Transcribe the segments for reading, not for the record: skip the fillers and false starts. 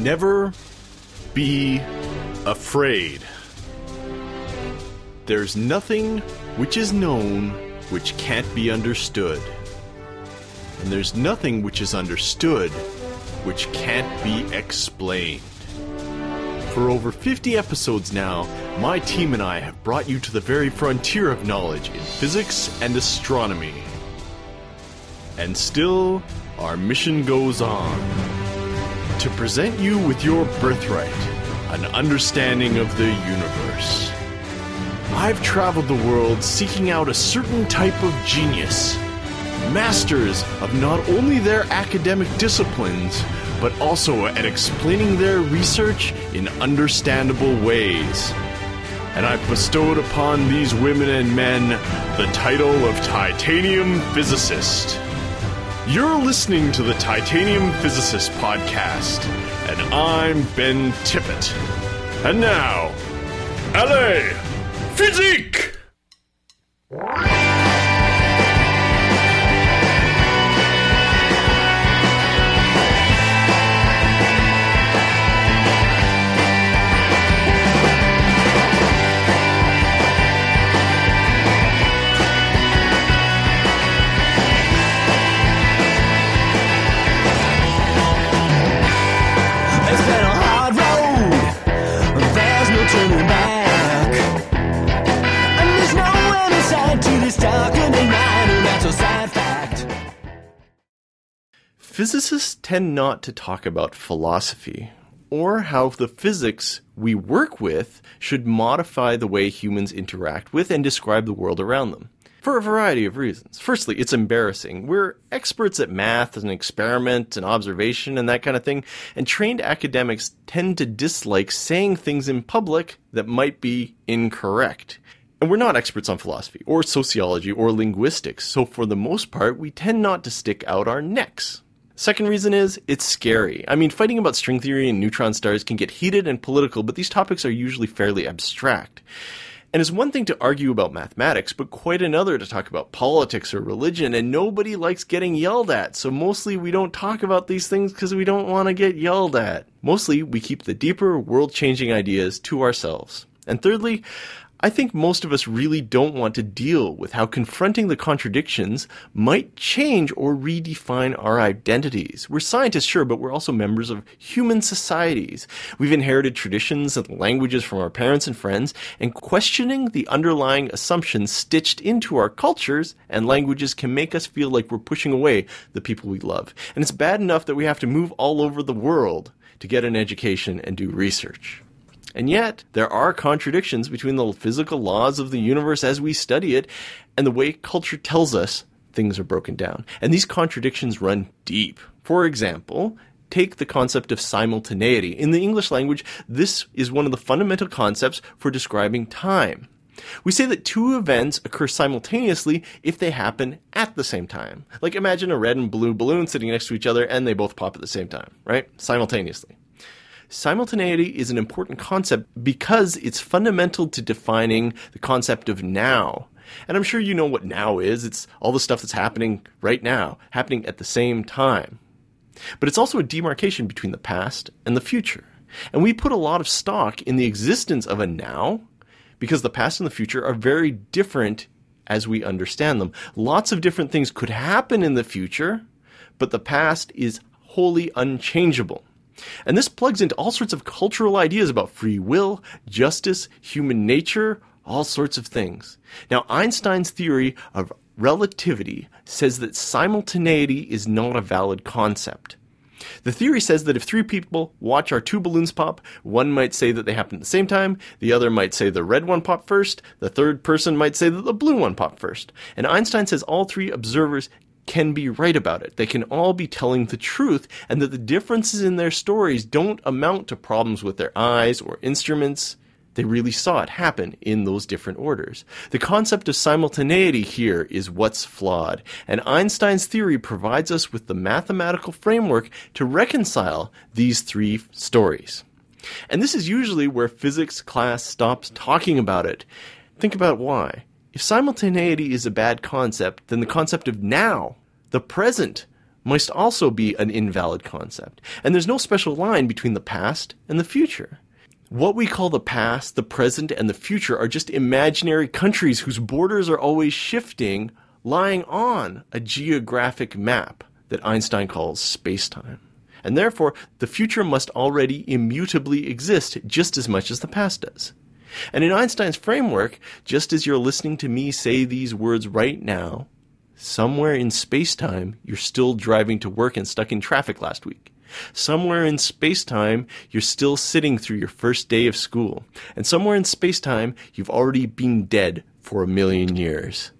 Never be afraid. There's nothing which is known which can't be understood. And there's nothing which is understood which can't be explained. For over 50 episodes now, my team and I have brought you to the very frontier of knowledge in physics and astronomy. And still, our mission goes on. To present you with your birthright, an understanding of the universe. I've traveled the world seeking out a certain type of genius. Masters of not only their academic disciplines, but also at explaining their research in understandable ways. And I've bestowed upon these women and men the title of Titanium Physicist. You're listening to the Titanium Physicist podcast, and I'm Ben Tippett. And now, allez, physique! Physicists tend not to talk about philosophy, or how the physics we work with should modify the way humans interact with and describe the world around them, for a variety of reasons. Firstly, it's embarrassing. We're experts at math and experiment and observation and that kind of thing, and trained academics tend to dislike saying things in public that might be incorrect. And we're not experts on philosophy, or sociology, or linguistics, so for the most part, we tend not to stick out our necks. Second reason is, it's scary. I mean, fighting about string theory and neutron stars can get heated and political, but these topics are usually fairly abstract. And it's one thing to argue about mathematics, but quite another to talk about politics or religion, and nobody likes getting yelled at, so mostly we don't talk about these things because we don't want to get yelled at. Mostly, we keep the deeper, world-changing ideas to ourselves. And thirdly, I think most of us really don't want to deal with how confronting the contradictions might change or redefine our identities. We're scientists, sure, but we're also members of human societies. We've inherited traditions and languages from our parents and friends, and questioning the underlying assumptions stitched into our cultures and languages can make us feel like we're pushing away the people we love. And it's bad enough that we have to move all over the world to get an education and do research. And yet, there are contradictions between the physical laws of the universe as we study it and the way culture tells us things are broken down. And these contradictions run deep. For example, take the concept of simultaneity. In the English language, this is one of the fundamental concepts for describing time. We say that two events occur simultaneously if they happen at the same time. Like imagine a red and blue balloon sitting next to each other and they both pop at the same time, right? Simultaneously. Simultaneity is an important concept because it's fundamental to defining the concept of now. And I'm sure you know what now is. It's all the stuff that's happening right now, happening at the same time. But it's also a demarcation between the past and the future. And we put a lot of stock in the existence of a now because the past and the future are very different as we understand them. Lots of different things could happen in the future, but the past is wholly unchangeable. And this plugs into all sorts of cultural ideas about free will, justice, human nature, all sorts of things. Now, Einstein's theory of relativity says that simultaneity is not a valid concept. The theory says that if three people watch our two balloons pop, one might say that they happened at the same time, the other might say the red one popped first, the third person might say that the blue one popped first. And Einstein says all three observers can be right about it. They can all be telling the truth, and that the differences in their stories don't amount to problems with their eyes or instruments. They really saw it happen in those different orders. The concept of simultaneity here is what's flawed, and Einstein's theory provides us with the mathematical framework to reconcile these three stories. And this is usually where physics class stops talking about it. Think about why. If simultaneity is a bad concept, then the concept of now, the present, must also be an invalid concept, and there's no special line between the past and the future. What we call the past, the present, and the future are just imaginary countries whose borders are always shifting, lying on a geographic map that Einstein calls space-time. And therefore, the future must already immutably exist just as much as the past does. And in Einstein's framework, just as you're listening to me say these words right now, somewhere in space-time, you're still driving to work and stuck in traffic last week. Somewhere in space-time, you're still sitting through your first day of school. And somewhere in space-time, you've already been dead for 1,000,000 years.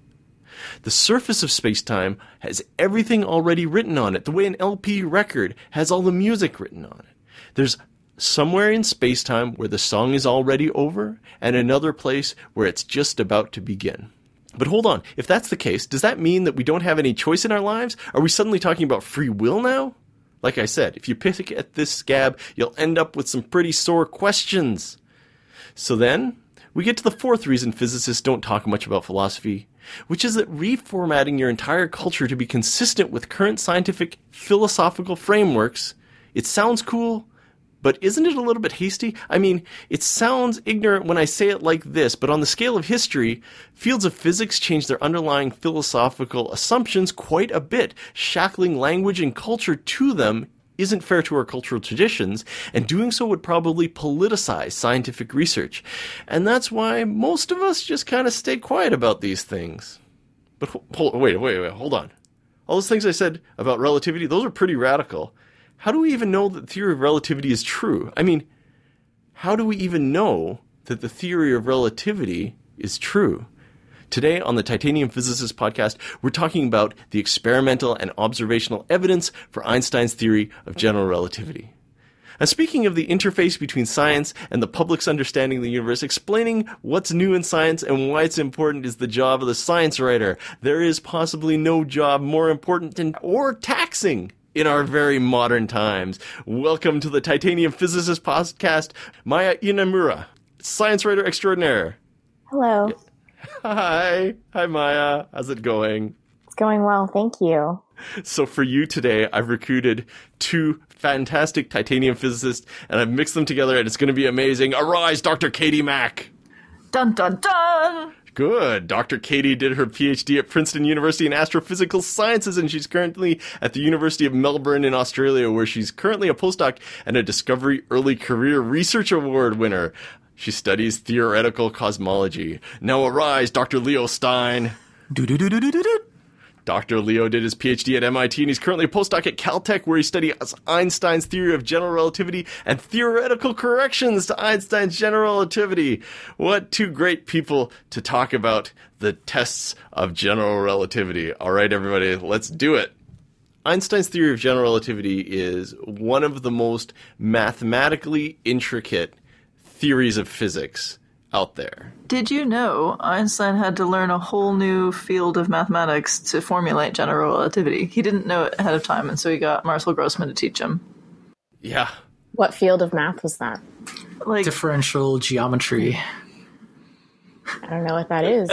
The surface of space-time has everything already written on it, the way an LP record has all the music written on it. There's somewhere in space-time where the song is already over, and another place where it's just about to begin. But hold on, if that's the case, does that mean that we don't have any choice in our lives? Are we suddenly talking about free will now? Like I said, if you pick at this scab, you'll end up with some pretty sore questions. So then, we get to the fourth reason physicists don't talk much about philosophy, which is that reformatting your entire culture to be consistent with current scientific philosophical frameworks, it sounds cool, but isn't it a little bit hasty? I mean, it sounds ignorant when I say it like this, but on the scale of history, fields of physics change their underlying philosophical assumptions quite a bit. Shackling language and culture to them isn't fair to our cultural traditions, and doing so would probably politicize scientific research. And that's why most of us just kind of stay quiet about these things. But wait, hold on. All those things I said about relativity, those are pretty radical. How do we even know that the theory of relativity is true? I mean, how do we even know that the theory of relativity is true? Today on the Titanium Physicists podcast, we're talking about the experimental and observational evidence for Einstein's theory of general relativity. And speaking of the interface between science and the public's understanding of the universe, explaining what's new in science and why it's important is the job of the science writer. There is possibly no job more important or taxing in our very modern times. Welcome to the Titanium Physicists podcast, Maya Inamura, science writer extraordinaire. Hello. Hi. Hi, Maya. How's it going? It's going well, thank you. So for you today, I've recruited two fantastic titanium physicists, and I've mixed them together, and it's going to be amazing. Arise, Dr. Katie Mack. Dun, dun, dun. Good. Dr. Katie did her PhD at Princeton University in Astrophysical Sciences, and she's currently at the University of Melbourne in Australia, where she's currently a postdoc and a Discovery Early Career Research Award winner. She studies theoretical cosmology. Now arise, Dr. Leo Stein. Dr. Leo did his PhD at MIT, and he's currently a postdoc at Caltech, where he studies Einstein's theory of general relativity and theoretical corrections to Einstein's general relativity. What two great people to talk about the tests of general relativity. All right, everybody, let's do it. Einstein's theory of general relativity is one of the most mathematically intricate theories of physics out there. Did you know Einstein had to learn a whole new field of mathematics to formulate general relativity? He didn't know it ahead of time, and so he got Marcel Grossman to teach him. Yeah. What field of math was that? Like Differential geometry. I don't know what that is.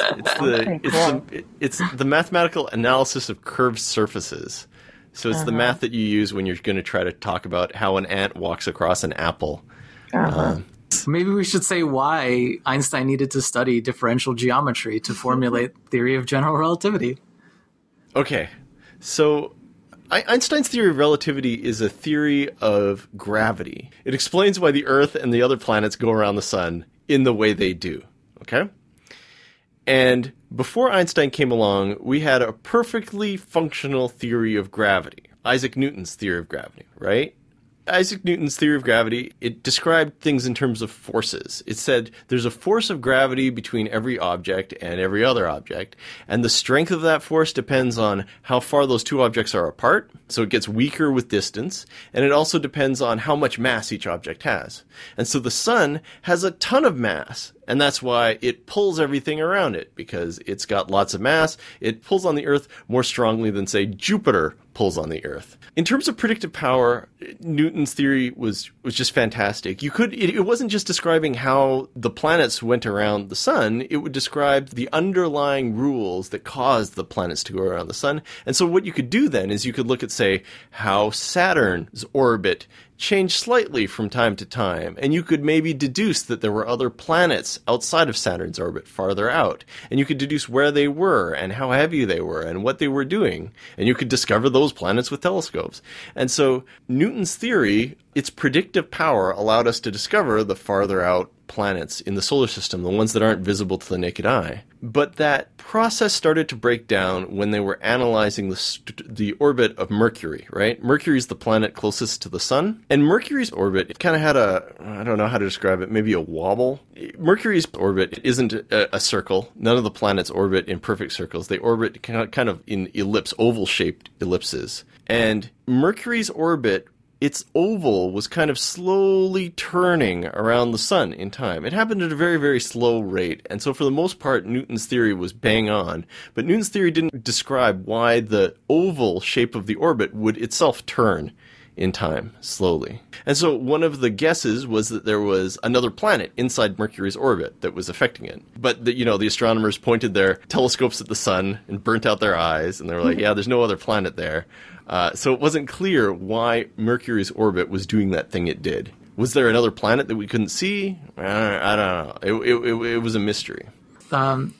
It's the mathematical analysis of curved surfaces. So it's the math that you use when you're going to try to talk about how an ant walks across an apple. Maybe we should say why Einstein needed to study differential geometry to formulate theory of general relativity. Okay, so Einstein's theory of relativity is a theory of gravity. It explains why the Earth and the other planets go around the sun in the way they do, okay? And before Einstein came along, we had a perfectly functional theory of gravity, Isaac Newton's theory of gravity, right? Isaac Newton's theory of gravity, it described things in terms of forces. It said there's a force of gravity between every object and every other object, and the strength of that force depends on how far those two objects are apart, so it gets weaker with distance, and it also depends on how much mass each object has. And so the sun has a ton of mass, And that's why it pulls everything around it, because it's got lots of mass. It pulls on the Earth more strongly than, say, Jupiter pulls on the Earth. In terms of predictive power, Newton's theory was just fantastic. It wasn't just describing how the planets went around the sun. It would describe the underlying rules that caused the planets to go around the sun. And so what you could do then is you could look at, say, how Saturn's orbit changed slightly from time to time, and you could maybe deduce that there were other planets outside of Saturn's orbit farther out, and you could deduce where they were and how heavy they were and what they were doing, and you could discover those planets with telescopes. And so Newton's theory, its predictive power, allowed us to discover the farther out planets in the solar system, the ones that aren't visible to the naked eye. But that process started to break down when they were analyzing the orbit of Mercury, right? Mercury is the planet closest to the sun, and Mercury's orbit, it kind of had I don't know how to describe it, maybe a wobble. Mercury's orbit isn't a circle. None of the planets orbit in perfect circles. They orbit kind of in oval-shaped ellipses. And Mercury's orbit, its oval was kind of slowly turning around the sun in time. It happened at a very, very slow rate. And so for the most part, Newton's theory was bang on. But Newton's theory didn't describe why the oval shape of the orbit would itself turn in time, slowly. And so one of the guesses was that there was another planet inside Mercury's orbit that was affecting it. But the astronomers pointed their telescopes at the sun and burnt out their eyes, and they were like, yeah, there's no other planet there. So it wasn't clear why Mercury's orbit was doing that thing it did. Was there another planet that we couldn't see? I don't know. It was a mystery.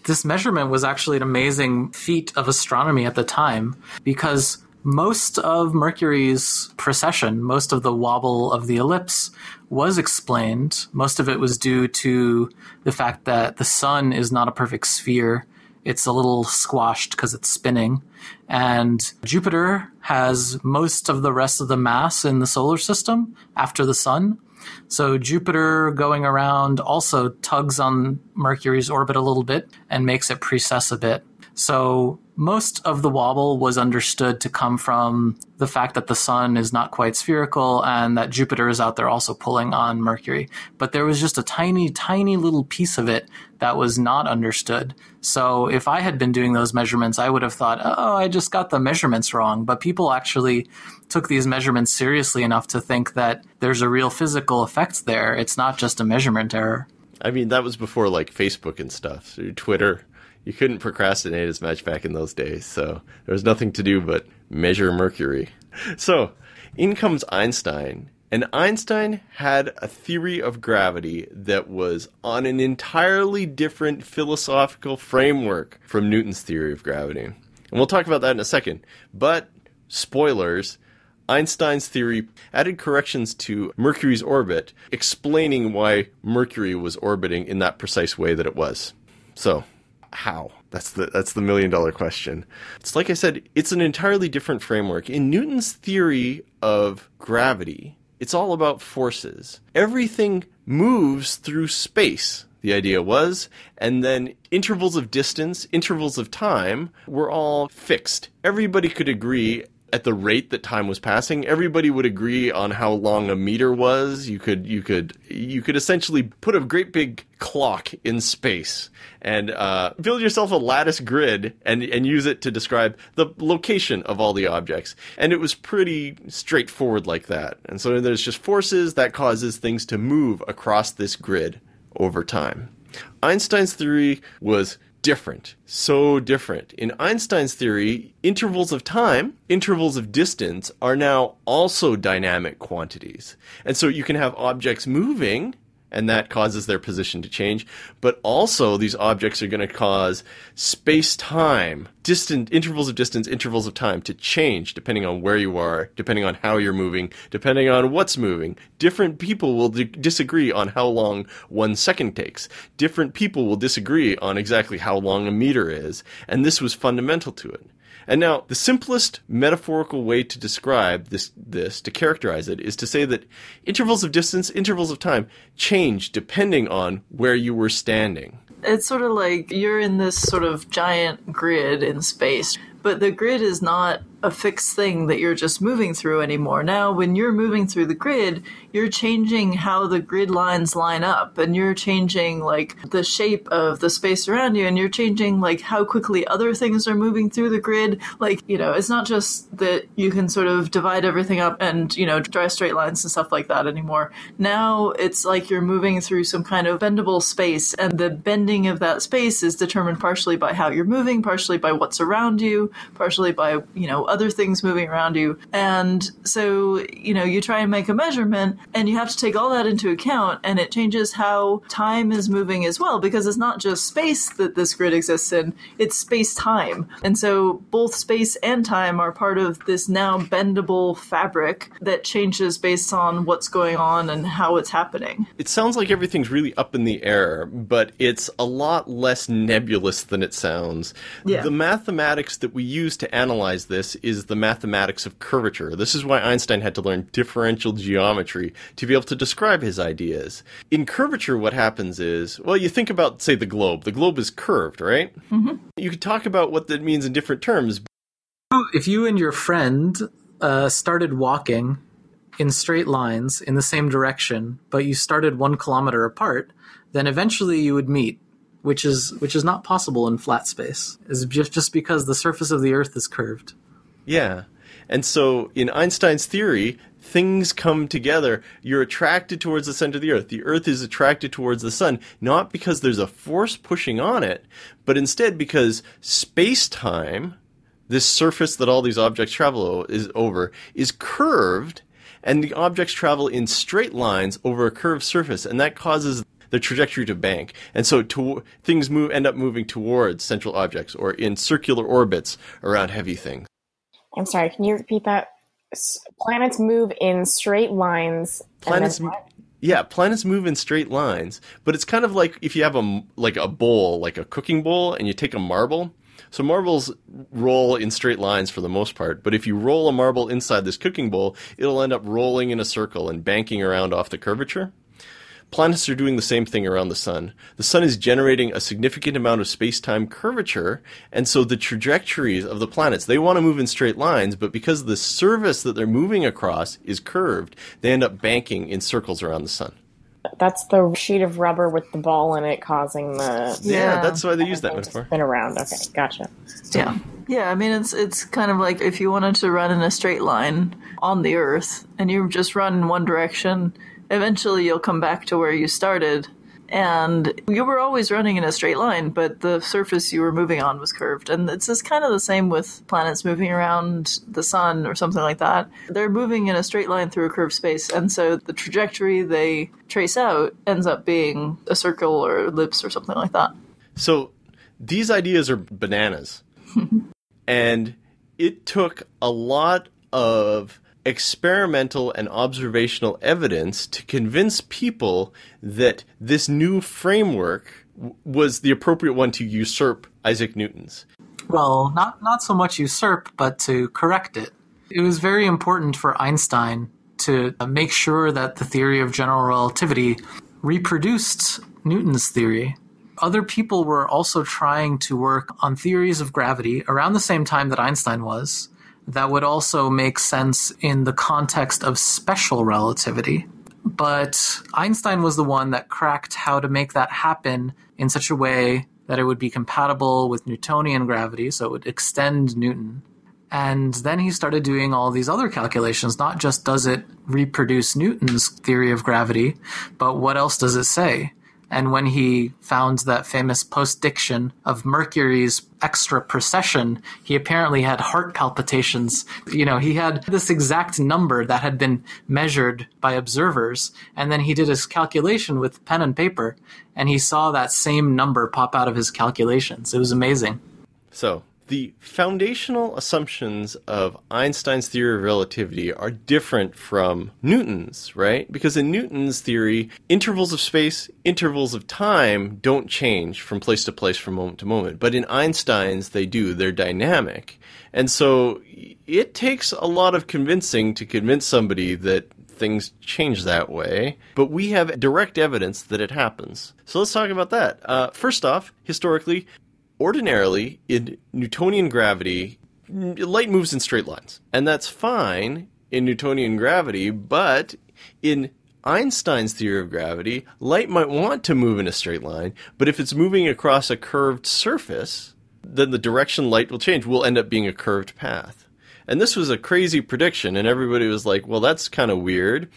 This measurement was actually an amazing feat of astronomy at the time, because most of Mercury's precession, most of the wobble of the ellipse, was explained. Most of it was due to the fact that the sun is not a perfect sphere. It's a little squashed because it's spinning. And Jupiter has most of the rest of the mass in the solar system after the sun. So Jupiter going around also tugs on Mercury's orbit a little bit and makes it precess a bit. So most of the wobble was understood to come from the fact that the sun is not quite spherical and that Jupiter is out there also pulling on Mercury. But there was just a tiny, tiny little piece of it that was not understood. So if I had been doing those measurements, I would have thought, oh, I just got the measurements wrong. But people actually took these measurements seriously enough to think that there's a real physical effect there. It's not just a measurement error. I mean, that was before like Facebook and stuff, Twitter. You couldn't procrastinate as much back in those days, so there was nothing to do but measure Mercury. So, in comes Einstein, and Einstein had a theory of gravity that was on an entirely different philosophical framework from Newton's theory of gravity. And we'll talk about that in a second. But, spoilers, Einstein's theory added corrections to Mercury's orbit, explaining why Mercury was orbiting in that precise way that it was. So, how? That's the million-dollar question. It's like I said, it's an entirely different framework. In Newton's theory of gravity, it's all about forces. Everything moves through space, the idea was, and then intervals of distance, intervals of time were all fixed. Everybody could agree at the rate that time was passing. Everybody would agree on how long a meter was. You could essentially put a great big clock in space and build yourself a lattice grid and use it to describe the location of all the objects. And it was pretty straightforward like that. And so there's just forces that causes things to move across this grid over time. Einstein's theory was different. So different. In Einstein's theory, intervals of time, intervals of distance are now also dynamic quantities. And so you can have objects moving, and that causes their position to change, but also these objects are going to cause space-time, intervals of distance, intervals of time to change depending on where you are, depending on how you're moving, depending on what's moving. Different people will disagree on how long 1 second takes. Different people will disagree on exactly how long a meter is, and this was fundamental to it. And now, the simplest metaphorical way to describe this, to characterize it, is to say that intervals of distance, intervals of time, change depending on where you were standing. It's sort of like you're in this sort of giant grid in space, but the grid is not a fixed thing that you're just moving through anymore. Now, when you're moving through the grid, you're changing how the grid lines line up, and you're changing like the shape of the space around you, and you're changing like how quickly other things are moving through the grid. Like, you know, it's not just that you can sort of divide everything up and, you know, draw straight lines and stuff like that anymore. Now it's like you're moving through some kind of bendable space, and the bending of that space is determined partially by how you're moving, partially by what's around you, partially by, you know, other things moving around you. And so, you know, you try and make a measurement, and you have to take all that into account, and it changes how time is moving as well, because it's not just space that this grid exists in, it's space-time. And so both space and time are part of this now bendable fabric that changes based on what's going on and how it's happening. It sounds like everything's really up in the air, but it's a lot less nebulous than it sounds. Yeah. The mathematics that we use to analyze this is the mathematics of curvature. This is why Einstein had to learn differential geometry to be able to describe his ideas. In curvature, what happens is, well, you think about, say, the globe. The globe is curved, right? Mm-hmm. You could talk about what that means in different terms. If you and your friend started walking in straight lines in the same direction, but you started 1 kilometer apart, then eventually you would meet, which is not possible in flat space. It's just because the surface of the Earth is curved. Yeah. And so in Einstein's theory, things come together. You're attracted towards the center of the Earth. The Earth is attracted towards the sun, not because there's a force pushing on it, but instead because space-time, this surface that all these objects travel over, is curved, and the objects travel in straight lines over a curved surface, and that causes the trajectory to bank. And so things end up moving towards central objects, or in circular orbits around heavy things. I'm sorry, can you repeat that? Planets move in straight lines. Planets move in straight lines, but it's kind of like if you have a bowl, like a cooking bowl, and you take a marble. So marbles roll in straight lines for the most part, but if you roll a marble inside this cooking bowl, it'll end up rolling in a circle and banking around off the curvature. Planets are doing the same thing around the sun. The sun is generating a significant amount of space-time curvature, and so the trajectories of the planets, they want to move in straight lines, but because the surface that they're moving across is curved, they end up banking in circles around the sun. That's the sheet of rubber with the ball in it causing the... Yeah, that's why they use that metaphor. Spin around. Okay, gotcha. Yeah. Yeah, I mean, it's kind of like if you wanted to run in a straight line on the Earth, and you just run in one direction, eventually you'll come back to where you started, and you were always running in a straight line, but the surface you were moving on was curved. And it's just kind of the same with planets moving around the sun or something like that. They're moving in a straight line through a curved space, and so the trajectory they trace out ends up being a circle or ellipse or something like that. So these ideas are bananas. And it took a lot of experimental and observational evidence to convince people that this new framework was the appropriate one to usurp Isaac Newton's. Well, not so much usurp, but to correct it. It was very important for Einstein to make sure that the theory of general relativity reproduced Newton's theory. Other people were also trying to work on theories of gravity around the same time that Einstein was, that would also make sense in the context of special relativity. But Einstein was the one that cracked how to make that happen in such a way that it would be compatible with Newtonian gravity, so it would extend Newton. And then he started doing all these other calculations. Not just does it reproduce Newton's theory of gravity, but what else does it say? And when he found that famous postdiction of Mercury's extra precession, he apparently had heart palpitations. You know, he had this exact number that had been measured by observers, and then he did his calculation with pen and paper, and he saw that same number pop out of his calculations. It was amazing. So, the foundational assumptions of Einstein's theory of relativity are different from Newton's, right? Because in Newton's theory, intervals of space, intervals of time don't change from place to place, from moment to moment. But in Einstein's, they do. They're dynamic. And so it takes a lot of convincing to convince somebody that things change that way. But we have direct evidence that it happens. So let's talk about that. First off, historically, ordinarily, in Newtonian gravity, light moves in straight lines. And that's fine in Newtonian gravity, but in Einstein's theory of gravity, light might want to move in a straight line, but if it's moving across a curved surface, then the direction light will change. Will end up being a curved path. And this was a crazy prediction, and everybody was like, well, that's kind of weird.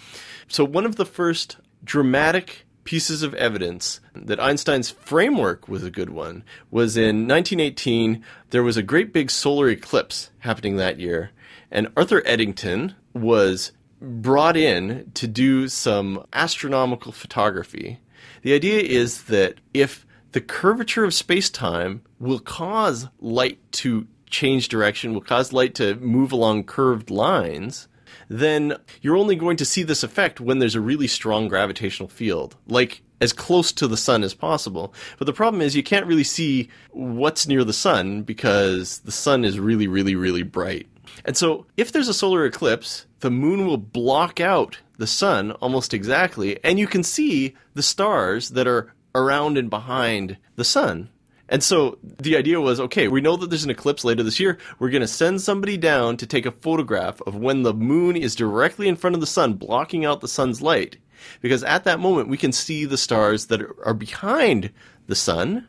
So one of the first dramatic pieces of evidence that Einstein's framework was a good one was in 1918. There was a great big solar eclipse happening that year, and Arthur Eddington was brought in to do some astronomical photography. The idea is that if the curvature of space-time will cause light to change direction, will cause light to move along curved lines, then you're only going to see this effect when there's a really strong gravitational field, like as close to the sun as possible. But the problem is you can't really see what's near the sun because the sun is really, really, really bright. And so if there's a solar eclipse, the moon will block out the sun almost exactly, and you can see the stars that are around and behind the sun. And so the idea was, okay, we know that there's an eclipse later this year. We're going to send somebody down to take a photograph of when the moon is directly in front of the sun, blocking out the sun's light. Because at that moment, we can see the stars that are behind the sun.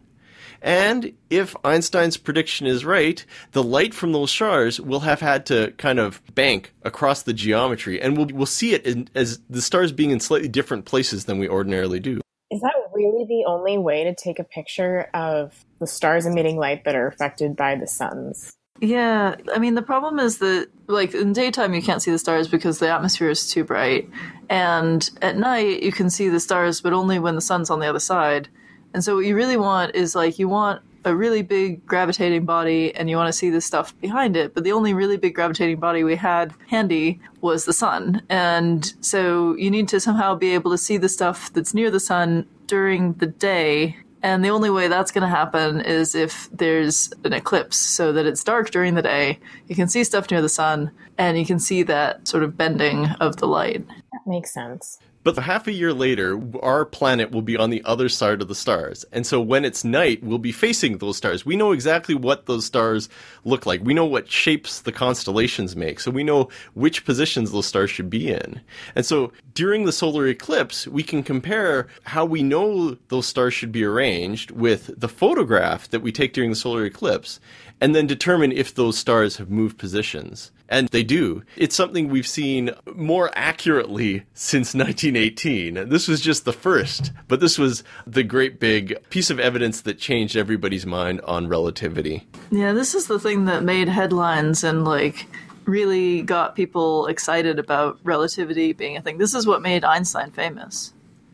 And if Einstein's prediction is right, the light from those stars will have had to kind of bank across the geometry. And we'll see it as the stars being in slightly different places than we ordinarily do. Is that really the only way to take a picture of the stars emitting light that are affected by the suns? Yeah, I mean, the problem is that, like, in daytime you can't see the stars because the atmosphere is too bright. And at night you can see the stars, but only when the sun's on the other side. And so what you really want is, like, you want a really big gravitating body and you want to see the stuff behind it. But the only really big gravitating body we had handy was the sun. And so you need to somehow be able to see the stuff that's near the sun during the day. And the only way that's going to happen is if there's an eclipse, so that it's dark during the day. You can see stuff near the sun and you can see that sort of bending of the light. That makes sense. But half a year later, our planet will be on the other side of the stars. And so when it's night, we'll be facing those stars. We know exactly what those stars look like. We know what shapes the constellations make. So we know which positions those stars should be in. And so during the solar eclipse, we can compare how we know those stars should be arranged with the photograph that we take during the solar eclipse, and then determine if those stars have moved positions. And they do. It's something we've seen more accurately since 1918. This was just the first, but this was the great big piece of evidence that changed everybody's mind on relativity. Yeah, this is the thing that made headlines and, like, really got people excited about relativity being a thing. This is what made Einstein famous.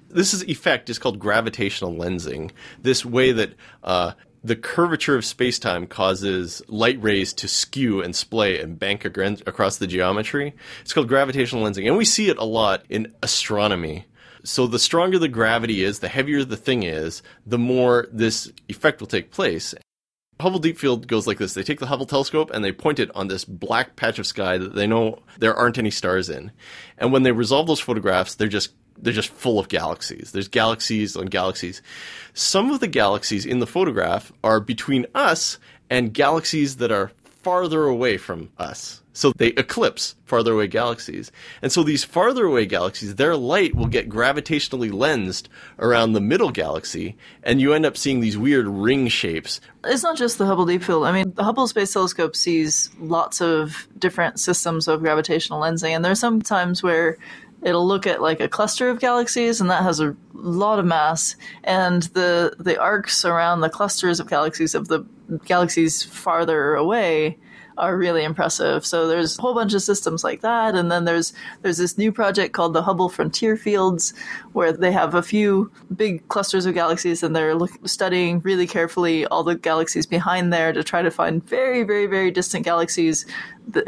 This effect is called gravitational lensing. This way that the curvature of space-time causes light rays to skew and splay and bank across the geometry. It's called gravitational lensing, and we see it a lot in astronomy. So the stronger the gravity is, the heavier the thing is, the more this effect will take place. Hubble Deep Field goes like this. They take the Hubble telescope and they point it on this black patch of sky that they know there aren't any stars in. And when they resolve those photographs, they're just full of galaxies. There's galaxies on galaxies. Some of the galaxies in the photograph are between us and galaxies that are farther away from us. So they eclipse farther away galaxies. And so these farther away galaxies, their light will get gravitationally lensed around the middle galaxy, and you end up seeing these weird ring shapes. It's not just the Hubble Deep Field. I mean, the Hubble Space Telescope sees lots of different systems of gravitational lensing, and there's some times where it'll look at, like, a cluster of galaxies, and that has a lot of mass, and the arcs around the clusters of the galaxies farther away are really impressive. So there's a whole bunch of systems like that, and then there's this new project called the Hubble Frontier Fields, where they have a few big clusters of galaxies, and they're studying really carefully all the galaxies behind there to try to find very, very, very distant galaxies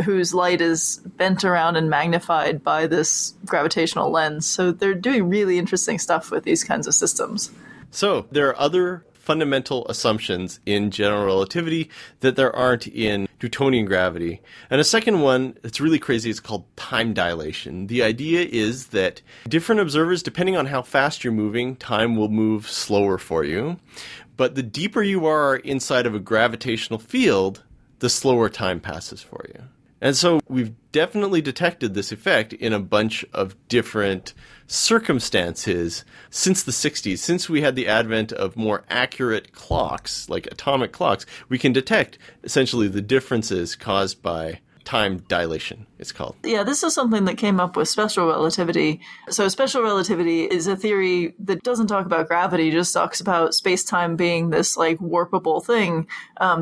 whose light is bent around and magnified by this gravitational lens. So they're doing really interesting stuff with these kinds of systems. So there are other fundamental assumptions in general relativity that there aren't in Newtonian gravity. And a second one that's really crazy is called time dilation. The idea is that different observers, depending on how fast you're moving, time will move slower for you. But the deeper you are inside of a gravitational field, the slower time passes for you. And so we've definitely detected this effect in a bunch of different circumstances since the 60s. Since we had the advent of more accurate clocks, like atomic clocks, we can detect essentially the differences caused by time dilation, it's called. Yeah, this is something that came up with special relativity. So special relativity is a theory that doesn't talk about gravity, just talks about space-time being this like warpable thing,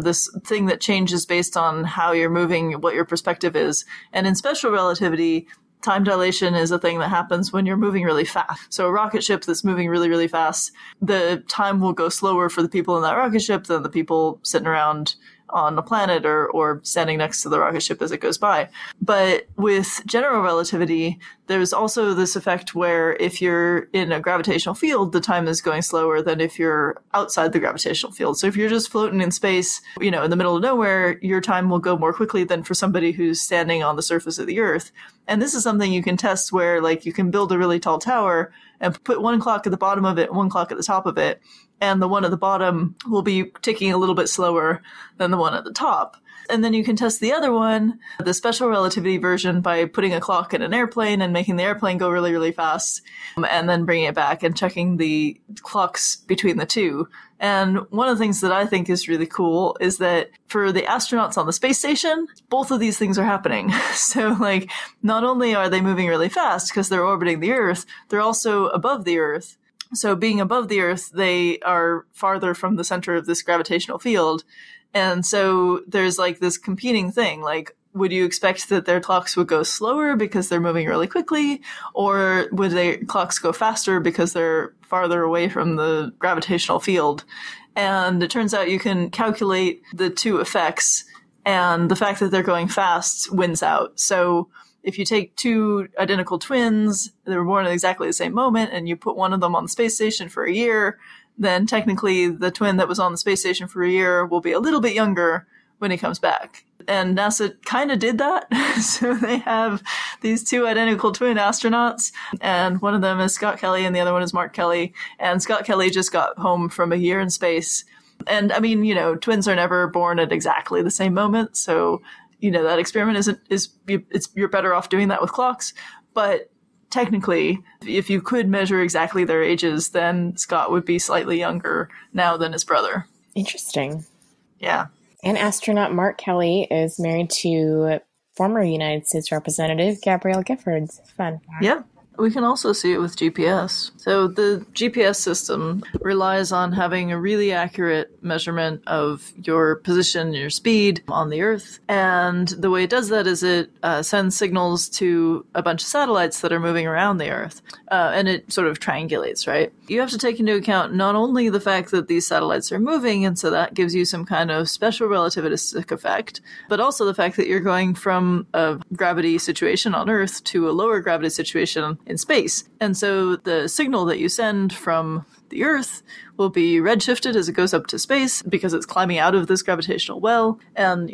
this thing that changes based on how you're moving, what your perspective is. And in special relativity, time dilation is a thing that happens when you're moving really fast. So a rocket ship that's moving really, really fast, the time will go slower for the people in that rocket ship than the people sitting around on a planet or standing next to the rocket ship as it goes by. But with general relativity, there's also this effect where if you're in a gravitational field, the time is going slower than if you're outside the gravitational field. So if you're just floating in space, in the middle of nowhere, your time will go more quickly than for somebody who's standing on the surface of the Earth. And this is something you can test where, like, you can build a really tall tower and put one clock at the bottom of it, one clock at the top of it, and the one at the bottom will be ticking a little bit slower than the one at the top. And then you can test the other one, the special relativity version, by putting a clock in an airplane and making the airplane go really, really fast, and then bringing it back and checking the clocks between the two. And one of the things that I think is really cool is that for the astronauts on the space station, both of these things are happening. So, like, not only are they moving really fast because they're orbiting the Earth, they're also above the Earth. So being above the Earth, they are farther from the center of this gravitational field. And so there's like this competing thing. Like, would you expect that their clocks would go slower because they're moving really quickly? Or would their clocks go faster because they're farther away from the gravitational field? And it turns out you can calculate the two effects, and the fact that they're going fast wins out. So if you take two identical twins, they were born at exactly the same moment, and you put one of them on the space station for a year, then technically the twin that was on the space station for a year will be a little bit younger when he comes back. And NASA kind of did that. So they have these two identical twin astronauts, and one of them is Scott Kelly and the other one is Mark Kelly. And Scott Kelly just got home from a year in space. And I mean, twins are never born at exactly the same moment. So that experiment you're better off doing that with clocks. But technically, if you could measure exactly their ages, then Scott would be slightly younger now than his brother. Interesting. Yeah. And astronaut Mark Kelly is married to former United States Representative Gabrielle Giffords. Fun fact. Yeah. We can also see it with GPS. So the GPS system relies on having a really accurate measurement of your position, your speed on the Earth. And the way it does that is it sends signals to a bunch of satellites that are moving around the Earth. And it sort of triangulates, right? You have to take into account not only the fact that these satellites are moving, and so that gives you some kind of special relativistic effect, but also the fact that you're going from a gravity situation on Earth to a lower gravity situation in space. And so the signal that you send from the Earth will be redshifted as it goes up to space because it's climbing out of this gravitational well, and,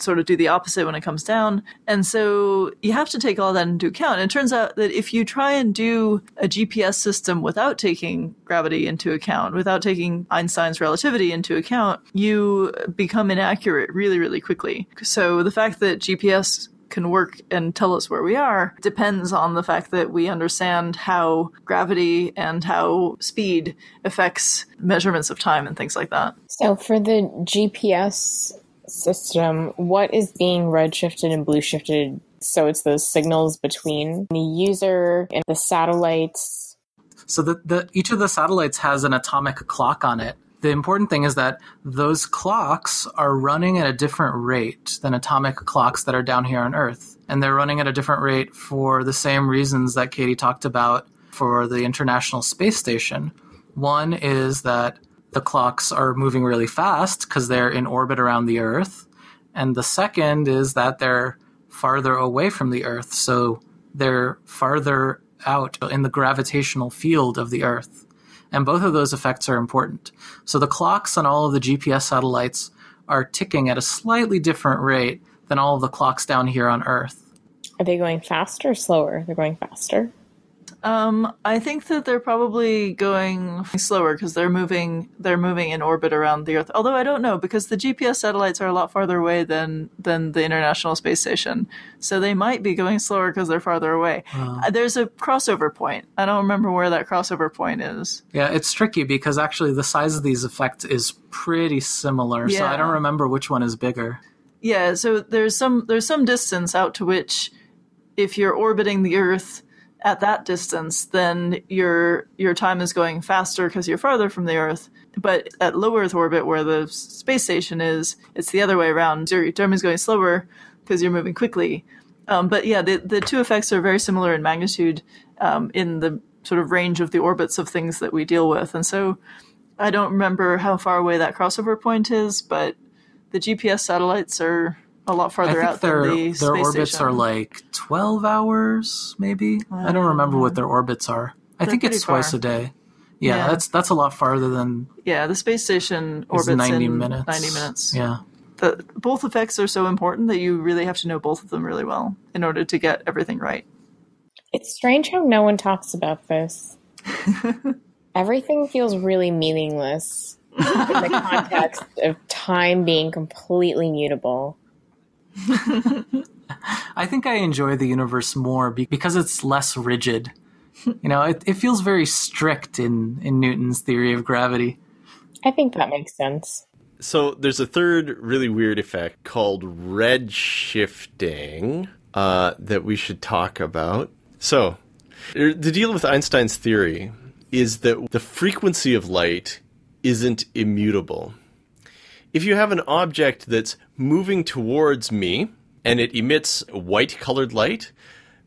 sort of do the opposite when it comes down. And so you have to take all that into account. And it turns out that if you try and do a GPS system without taking gravity into account, without taking Einstein's relativity into account, you become inaccurate really, really quickly. So the fact that GPS can work and tell us where we are depends on the fact that we understand how gravity and how speed affects measurements of time and things like that. So for the GPS system, what is being redshifted and blue shifted? So it's those signals between the user and the satellites. So each of the satellites has an atomic clock on it. The important thing is that those clocks are running at a different rate than atomic clocks that are down here on Earth. And they're running at a different rate for the same reasons that Katie talked about for the International Space Station. One is that the clocks are moving really fast because they're in orbit around the Earth. And the second is that they're farther away from the Earth, so they're farther out in the gravitational field of the Earth. And both of those effects are important. So the clocks on all of the GPS satellites are ticking at a slightly different rate than all of the clocks down here on Earth. Are they going faster or slower? They're going faster. I think that they're probably going slower because they're moving in orbit around the Earth. Although I don't know, because the GPS satellites are a lot farther away than the International Space Station. So they might be going slower because they're farther away. There's a crossover point. I don't remember where that crossover point is. Yeah, it's tricky because actually the size of these effects is pretty similar. So I don't remember which one is bigger. Yeah, so there's some distance out to which, if you're orbiting the Earth at that distance, then your time is going faster because you're farther from the Earth. But at low Earth orbit, where the space station is, it's the other way around. Your time is going slower because you're moving quickly. But yeah, the two effects are very similar in magnitude in the sort of range of the orbits of things that we deal with. And so I don't remember how far away that crossover point is, but the GPS satellites are a lot farther out than the space their orbits station. are like 12 hours, maybe. I don't remember what their orbits are. I think it's twice a day. Yeah, that's a lot farther than. Yeah, the space station orbits 90 in minutes. 90 minutes. Yeah. Both effects are so important that you really have to know both of them really well in order to get everything right. It's strange how no one talks about this. Everything feels really meaningless in the context of time being completely mutable. I think I enjoy the universe more because it's less rigid. It feels very strict in Newton's theory of gravity. I think that makes sense. So there's a third really weird effect called redshifting that we should talk about. So the deal with Einstein's theory is that the frequency of light isn't immutable. If you have an object that's moving towards me and it emits white-colored light,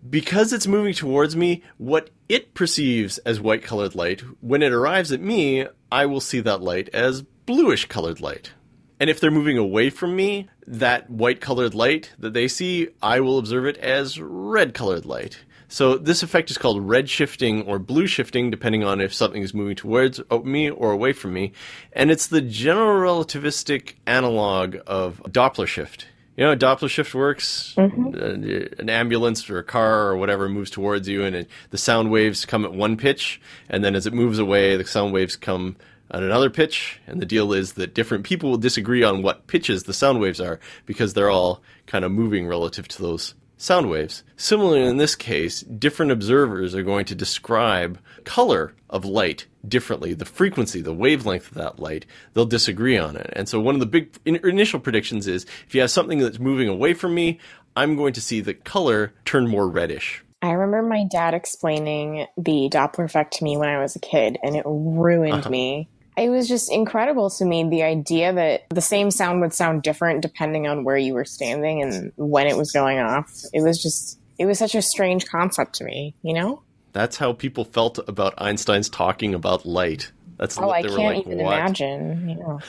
because it's moving towards me, what it perceives as white-colored light, when it arrives at me, I will see that light as bluish-colored light. And if they're moving away from me, that white-colored light that they see, I will observe it as red-colored light. So this effect is called redshifting or blue shifting, depending on if something is moving towards me or away from me. And it's the general relativistic analog of Doppler shift. You know how Doppler shift works? Mm-hmm. An ambulance or a car or whatever moves towards you, and the sound waves come at one pitch, and then as it moves away, the sound waves come at another pitch. And the deal is that different people will disagree on what pitches the sound waves are, because they're all kind of moving relative to those sound waves. Similarly, in this case, different observers are going to describe color of light differently, the frequency, the wavelength of that light. They'll disagree on it. And so one of the big initial predictions is, if you have something that's moving away from me, I'm going to see the color turn more reddish. I remember my dad explaining the Doppler effect to me when I was a kid, and it ruined me. It was just incredible to me, the idea that the same sound would sound different depending on where you were standing and when it was going off. It was such a strange concept to me, That's how people felt about Einstein's talking about light. That's I can't even imagine.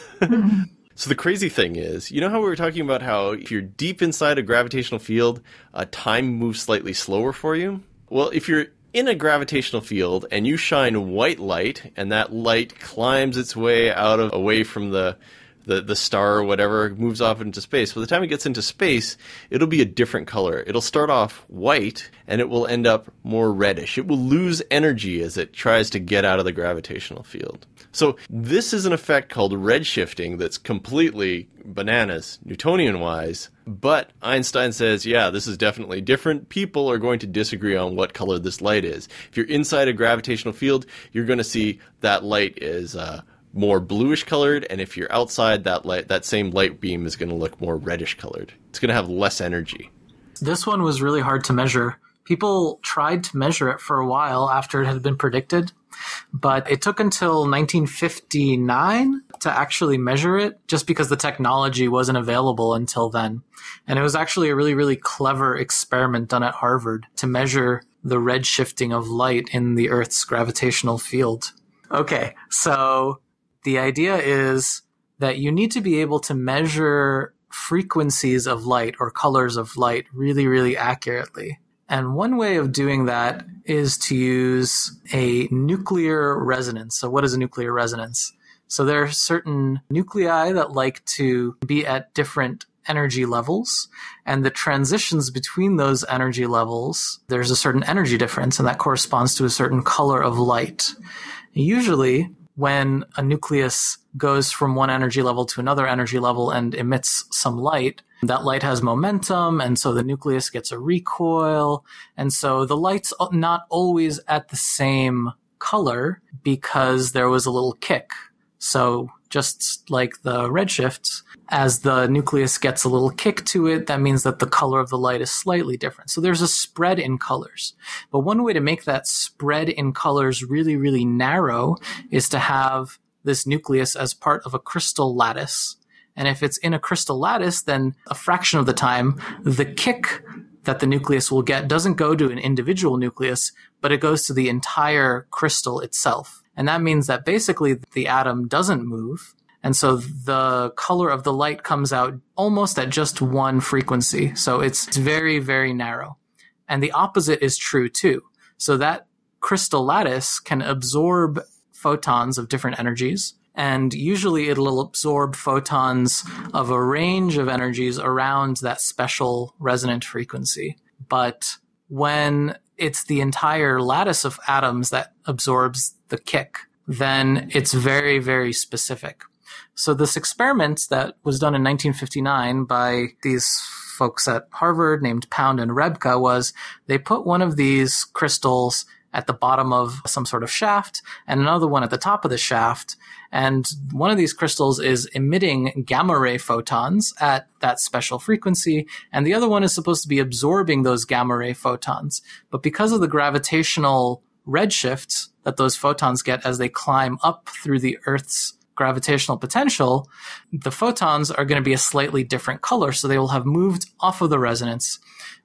So the crazy thing is, you know how we were talking about how if you're deep inside a gravitational field, time moves slightly slower for you? Well, if you're in a gravitational field and you shine white light and that light climbs its way away from the star or whatever, moves off into space. By the time it gets into space, it'll be a different color. It'll start off white and it will end up more reddish. It will lose energy as it tries to get out of the gravitational field. So this is an effect called redshifting that's completely bananas, Newtonian-wise. But Einstein says, yeah, this is definitely different. People are going to disagree on what color this light is. If you're inside a gravitational field, you're going to see that light is more bluish colored, and if you're outside, that same light beam is going to look more reddish colored. It's going to have less energy. This one was really hard to measure. People tried to measure it for a while after it had been predicted, but it took until 1959 to actually measure it, just because the technology wasn't available until then. And it was actually a really, really clever experiment done at Harvard to measure the redshifting of light in the Earth's gravitational field. Okay, so the idea is that you need to be able to measure frequencies of light or colors of light really, really accurately. And one way of doing that is to use a nuclear resonance. So what is a nuclear resonance? So there are certain nuclei that like to be at different energy levels, and the transitions between those energy levels, there's a certain energy difference, and that corresponds to a certain color of light. Usually, when a nucleus goes from one energy level to another energy level and emits some light, that light has momentum, and so the nucleus gets a recoil, and so the light's not always at the same color because there was a little kick. So just like the redshifts, as the nucleus gets a little kick to it, that means that the color of the light is slightly different. So there's a spread in colors. But one way to make that spread in colors really, really narrow is to have this nucleus as part of a crystal lattice. And if it's in a crystal lattice, then a fraction of the time, the kick that the nucleus will get doesn't go to an individual nucleus, but it goes to the entire crystal itself. And that means that basically the atom doesn't move. And so the color of the light comes out almost at just one frequency. So it's very, very narrow. And the opposite is true too. So that crystal lattice can absorb photons of different energies. And usually it'll absorb photons of a range of energies around that special resonant frequency. But when it's the entire lattice of atoms that absorbs the kick, then it's very, very specific. So this experiment that was done in 1959 by these folks at Harvard named Pound and Rebka was they put one of these crystals at the bottom of some sort of shaft and another one at the top of the shaft. And one of these crystals is emitting gamma ray photons at that special frequency, and the other one is supposed to be absorbing those gamma ray photons. But because of the gravitational redshift that those photons get as they climb up through the Earth's gravitational potential, the photons are going to be a slightly different color, so they will have moved off of the resonance,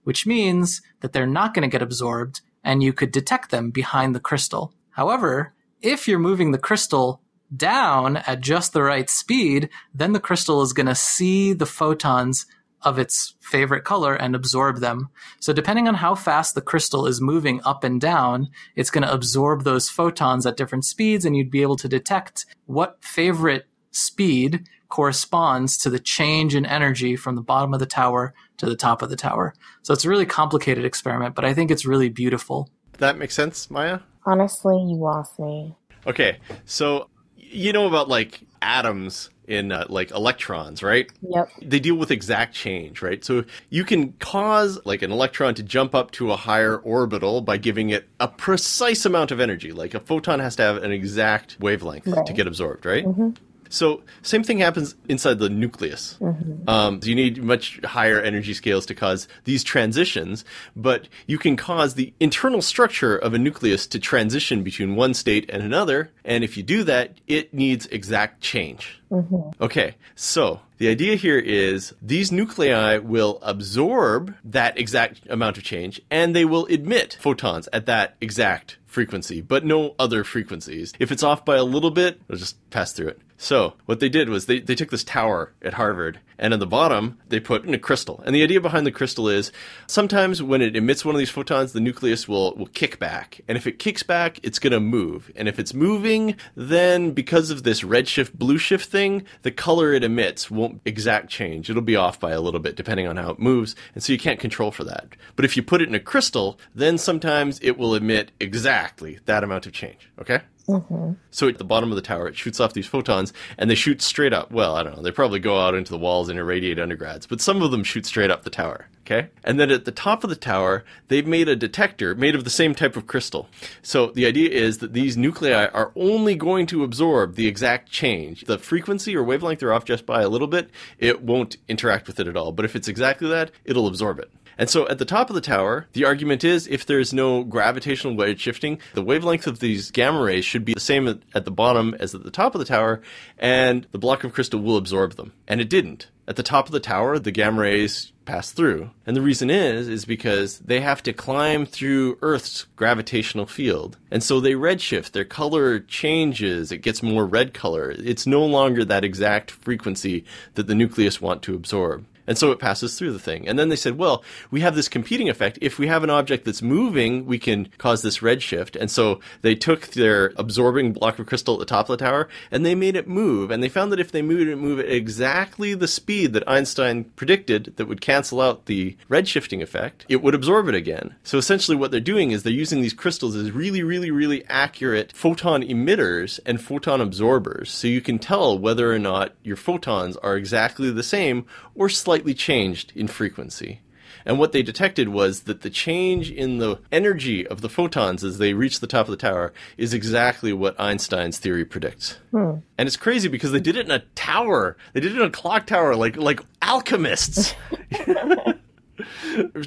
which means that they're not going to get absorbed, and you could detect them behind the crystal. However, if you're moving the crystal down at just the right speed, then the crystal is going to see the photons of its favorite color and absorb them. So depending on how fast the crystal is moving up and down, it's going to absorb those photons at different speeds, and you'd be able to detect what favorite speed corresponds to the change in energy from the bottom of the tower to the top of the tower. So it's a really complicated experiment, but I think it's really beautiful. That makes sense, Maya? Honestly, you lost me. Okay, so you know about like atoms in like electrons, right? Yep. They deal with exact change, right? So you can cause like an electron to jump up to a higher orbital by giving it a precise amount of energy. Like a photon has to have an exact wavelength to get absorbed, right? Mm-hmm. So same thing happens inside the nucleus. Mm-hmm. You need much higher energy scales to cause these transitions, but you can cause the internal structure of a nucleus to transition between one state and another. And if you do that, it needs exact change. Mm-hmm. Okay, so the idea here is these nuclei will absorb that exact amount of change, and they will emit photons at that exact frequency, but no other frequencies. If it's off by a little bit, it'll just pass through it. So what they did was they took this tower at Harvard, and at the bottom, they put in a crystal. And the idea behind the crystal is sometimes when it emits one of these photons, the nucleus will kick back. And if it kicks back, it's going to move. And if it's moving, then because of this redshift, blue shift thing, the color it emits won't exact change. It'll be off by a little bit depending on how it moves. And so you can't control for that. But if you put it in a crystal, then sometimes it will emit exactly that amount of change. Okay? Mm-hmm. So at the bottom of the tower, it shoots off these photons, and they shoot straight up. Well, I don't know. They probably go out into the walls and irradiate undergrads, but some of them shoot straight up the tower. Okay? And then at the top of the tower, they've made a detector made of the same type of crystal. So the idea is that these nuclei are only going to absorb the exact change. The frequency or wavelength they're off just by a little bit, it won't interact with it at all. But if it's exactly that, it'll absorb it. And so at the top of the tower, the argument is if there's no gravitational wedge shifting, the wavelength of these gamma rays should be the same at the bottom as at the top of the tower, and the block of crystal will absorb them. And it didn't. At the top of the tower, the gamma rays pass through. And the reason is because they have to climb through Earth's gravitational field. And so they redshift. Their color changes. It gets more red color. It's no longer that exact frequency that the nucleus want to absorb. And so it passes through the thing. And then they said, well, we have this competing effect. If we have an object that's moving, we can cause this redshift. And so they took their absorbing block of crystal at the top of the tower and they made it move. And they found that if they move at exactly the speed that Einstein predicted that would cancel out the redshifting effect, it would absorb it again. So essentially what they're doing is they're using these crystals as really, really, really accurate photon emitters and photon absorbers. So you can tell whether or not your photons are exactly the same or slightly changed in frequency. And what they detected was that the change in the energy of the photons as they reach the top of the tower is exactly what Einstein's theory predicts. And it's crazy because they did it in a tower. They did it in a clock tower like alchemists.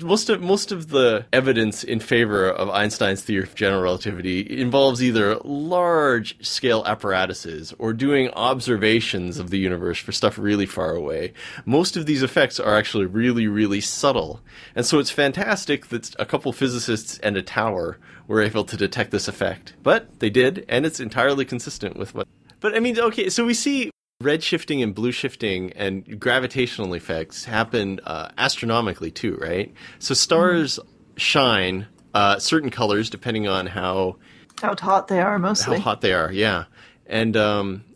Most of the evidence in favor of Einstein's theory of general relativity involves either large-scale apparatuses or doing observations of the universe for stuff really far away. Most of these effects are actually really, really subtle. And so it's fantastic that a couple physicists and a tower were able to detect this effect. But they did, and it's entirely consistent with what... But I mean, okay, so we see redshifting and blue shifting and gravitational effects happen astronomically too, right? So stars shine certain colors depending on how hot they are, mostly. How hot they are, yeah. And,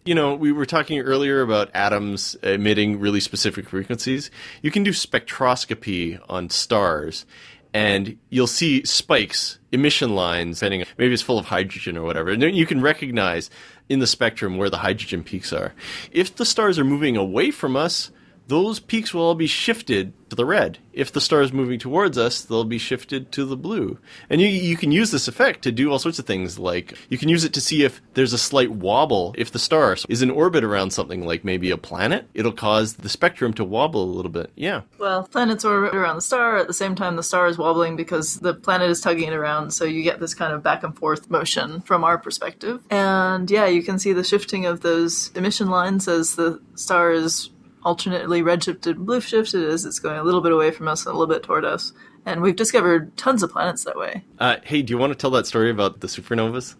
we were talking earlier about atoms emitting really specific frequencies. You can do spectroscopy on stars, and you'll see spikes, emission lines, depending, maybe it's full of hydrogen or whatever. And then you can recognize in the spectrum where the hydrogen peaks are. If the stars are moving away from us, those peaks will all be shifted to the red. If the star is moving towards us, they'll be shifted to the blue. And you can use this effect to do all sorts of things, like you can use it to see if there's a slight wobble. If the star is in orbit around something like maybe a planet, it'll cause the spectrum to wobble a little bit. Yeah. Well, planets orbit around the star. At the same time, the star is wobbling because the planet is tugging it around. So you get this kind of back and forth motion from our perspective. And yeah, you can see the shifting of those emission lines as the star is alternately redshifted and blue shifted as it's going a little bit away from us and a little bit toward us. And we've discovered tons of planets that way. Hey, do you want to tell that story about the supernovas?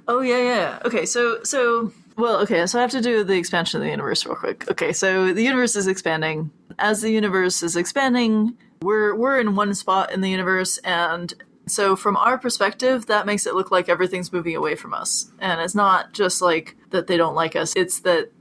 Oh, yeah. Okay, so I have to do the expansion of the universe real quick. Okay, so the universe is expanding. As the universe is expanding, we're in one spot in the universe, and so from our perspective, that makes it look like everything's moving away from us. And it's not just like that they don't like us, it's that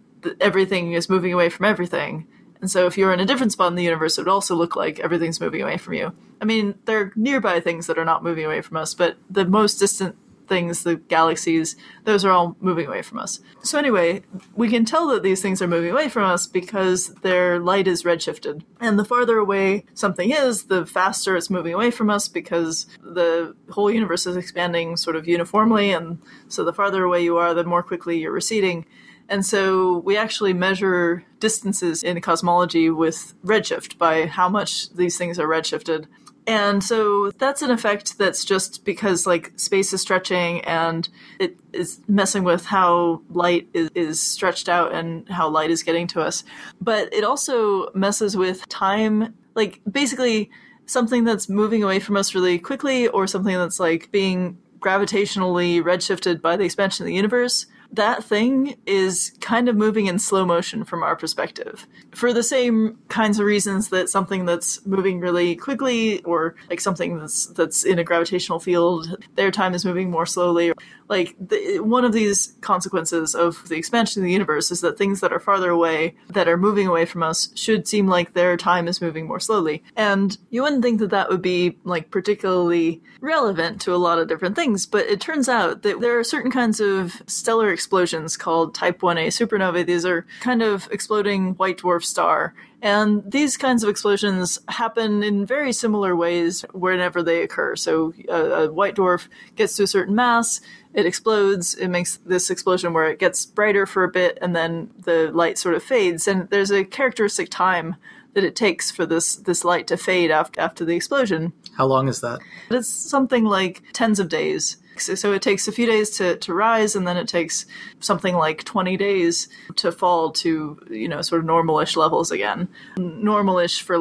everything is moving away from everything. And so if you're in a different spot in the universe, it would also look like everything's moving away from you. I mean, there are nearby things that are not moving away from us, but the most distant things, the galaxies, those are all moving away from us. So anyway, we can tell that these things are moving away from us because their light is redshifted. And the farther away something is, the faster it's moving away from us because the whole universe is expanding sort of uniformly. And so the farther away you are, the more quickly you're receding. And so we actually measure distances in cosmology with redshift by how much these things are redshifted. And so that's an effect that's just because like space is stretching and it is messing with how light is stretched out and how light is getting to us. But it also messes with time, like basically something that's moving away from us really quickly or something that's like being gravitationally redshifted by the expansion of the universe. That thing is kind of moving in slow motion from our perspective for the same kinds of reasons that something that's moving really quickly or like something that's in a gravitational field, their time is moving more slowly. Like one of these consequences of the expansion of the universe is that things that are farther away, that are moving away from us, should seem like their time is moving more slowly. And you wouldn't think that that would be like particularly relevant to a lot of different things, but it turns out that there are certain kinds of stellar explosions called Type 1a supernovae. These are kind of exploding white dwarf star. And these kinds of explosions happen in very similar ways whenever they occur. So a white dwarf gets to a certain mass, it explodes, it makes this explosion where it gets brighter for a bit, and then the light sort of fades. And there's a characteristic time that it takes for this light to fade after the explosion. How long is that? It's something like tens of days. So it takes a few days to rise, and then it takes something like 20 days to fall to, sort of normal-ish levels again. Normal-ish for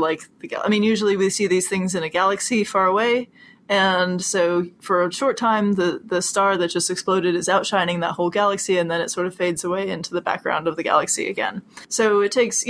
usually we see these things in a galaxy far away, And so for a short time, the star that just exploded is outshining that whole galaxy, and then it sort of fades away into the background of the galaxy again. So it takes,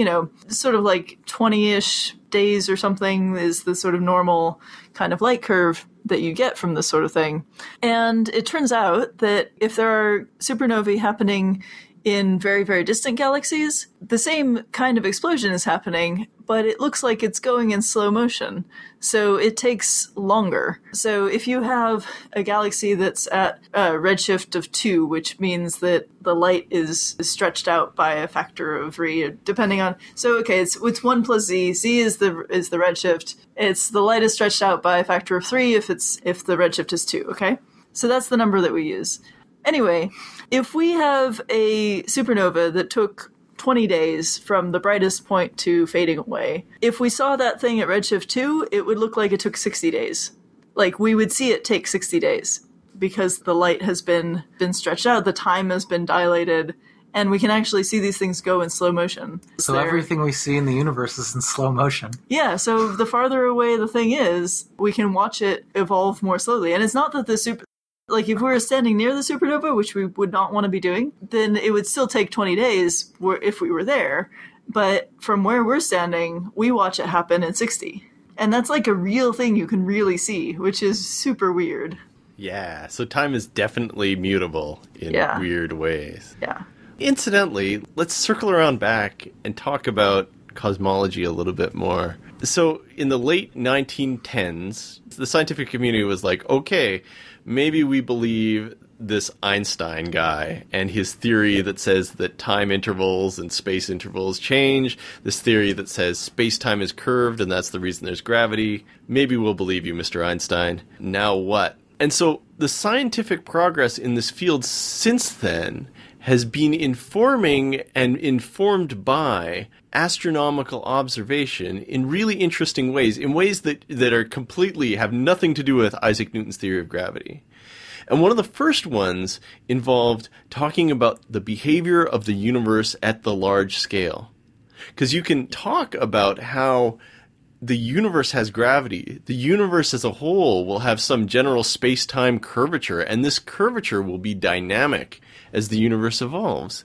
sort of like 20-ish days or something is the sort of normal kind of light curve that you get from this sort of thing. And it turns out that if there are supernovae happening in very, very distant galaxies, the same kind of explosion is happening, but it looks like it's going in slow motion. So it takes longer. So if you have a galaxy that's at a redshift of 2, which means that the light is stretched out by a factor of 3, depending on... So, okay, it's 1 plus z. Z is the redshift. It's the light is stretched out by a factor of 3 if the redshift is 2, okay? So that's the number that we use. Anyway, if we have a supernova that took 20 days from the brightest point to fading away, if we saw that thing at redshift 2, it would look like it took 60 days. Like, we would see it take 60 days because the light has been stretched out, the time has been dilated, and we can actually see these things go in slow motion. So everything we see in the universe is in slow motion. Yeah, so the farther away the thing is, we can watch it evolve more slowly. And it's not that like, if we were standing near the supernova, which we would not want to be doing, then it would still take 20 days if we were there. But from where we're standing, we watch it happen in 60. And that's like a real thing you can really see, which is super weird. Yeah, so time is definitely mutable in weird ways. Yeah. Incidentally, let's circle around back and talk about cosmology a little bit more. So in the late 1910s, the scientific community was like, okay, maybe we believe this Einstein guy and his theory that says that time intervals and space intervals change, this theory that says space-time is curved and that's the reason there's gravity. Maybe we'll believe you, Mr. Einstein. Now what? And so the scientific progress in this field since then has been informing and informed by astronomical observation in really interesting ways, in ways that are completely have nothing to do with Isaac Newton's theory of gravity. And one of the first ones involved talking about the behavior of the universe at the large scale. Because you can talk about how the universe has gravity. The universe as a whole will have some general space-time curvature, and this curvature will be dynamic as the universe evolves.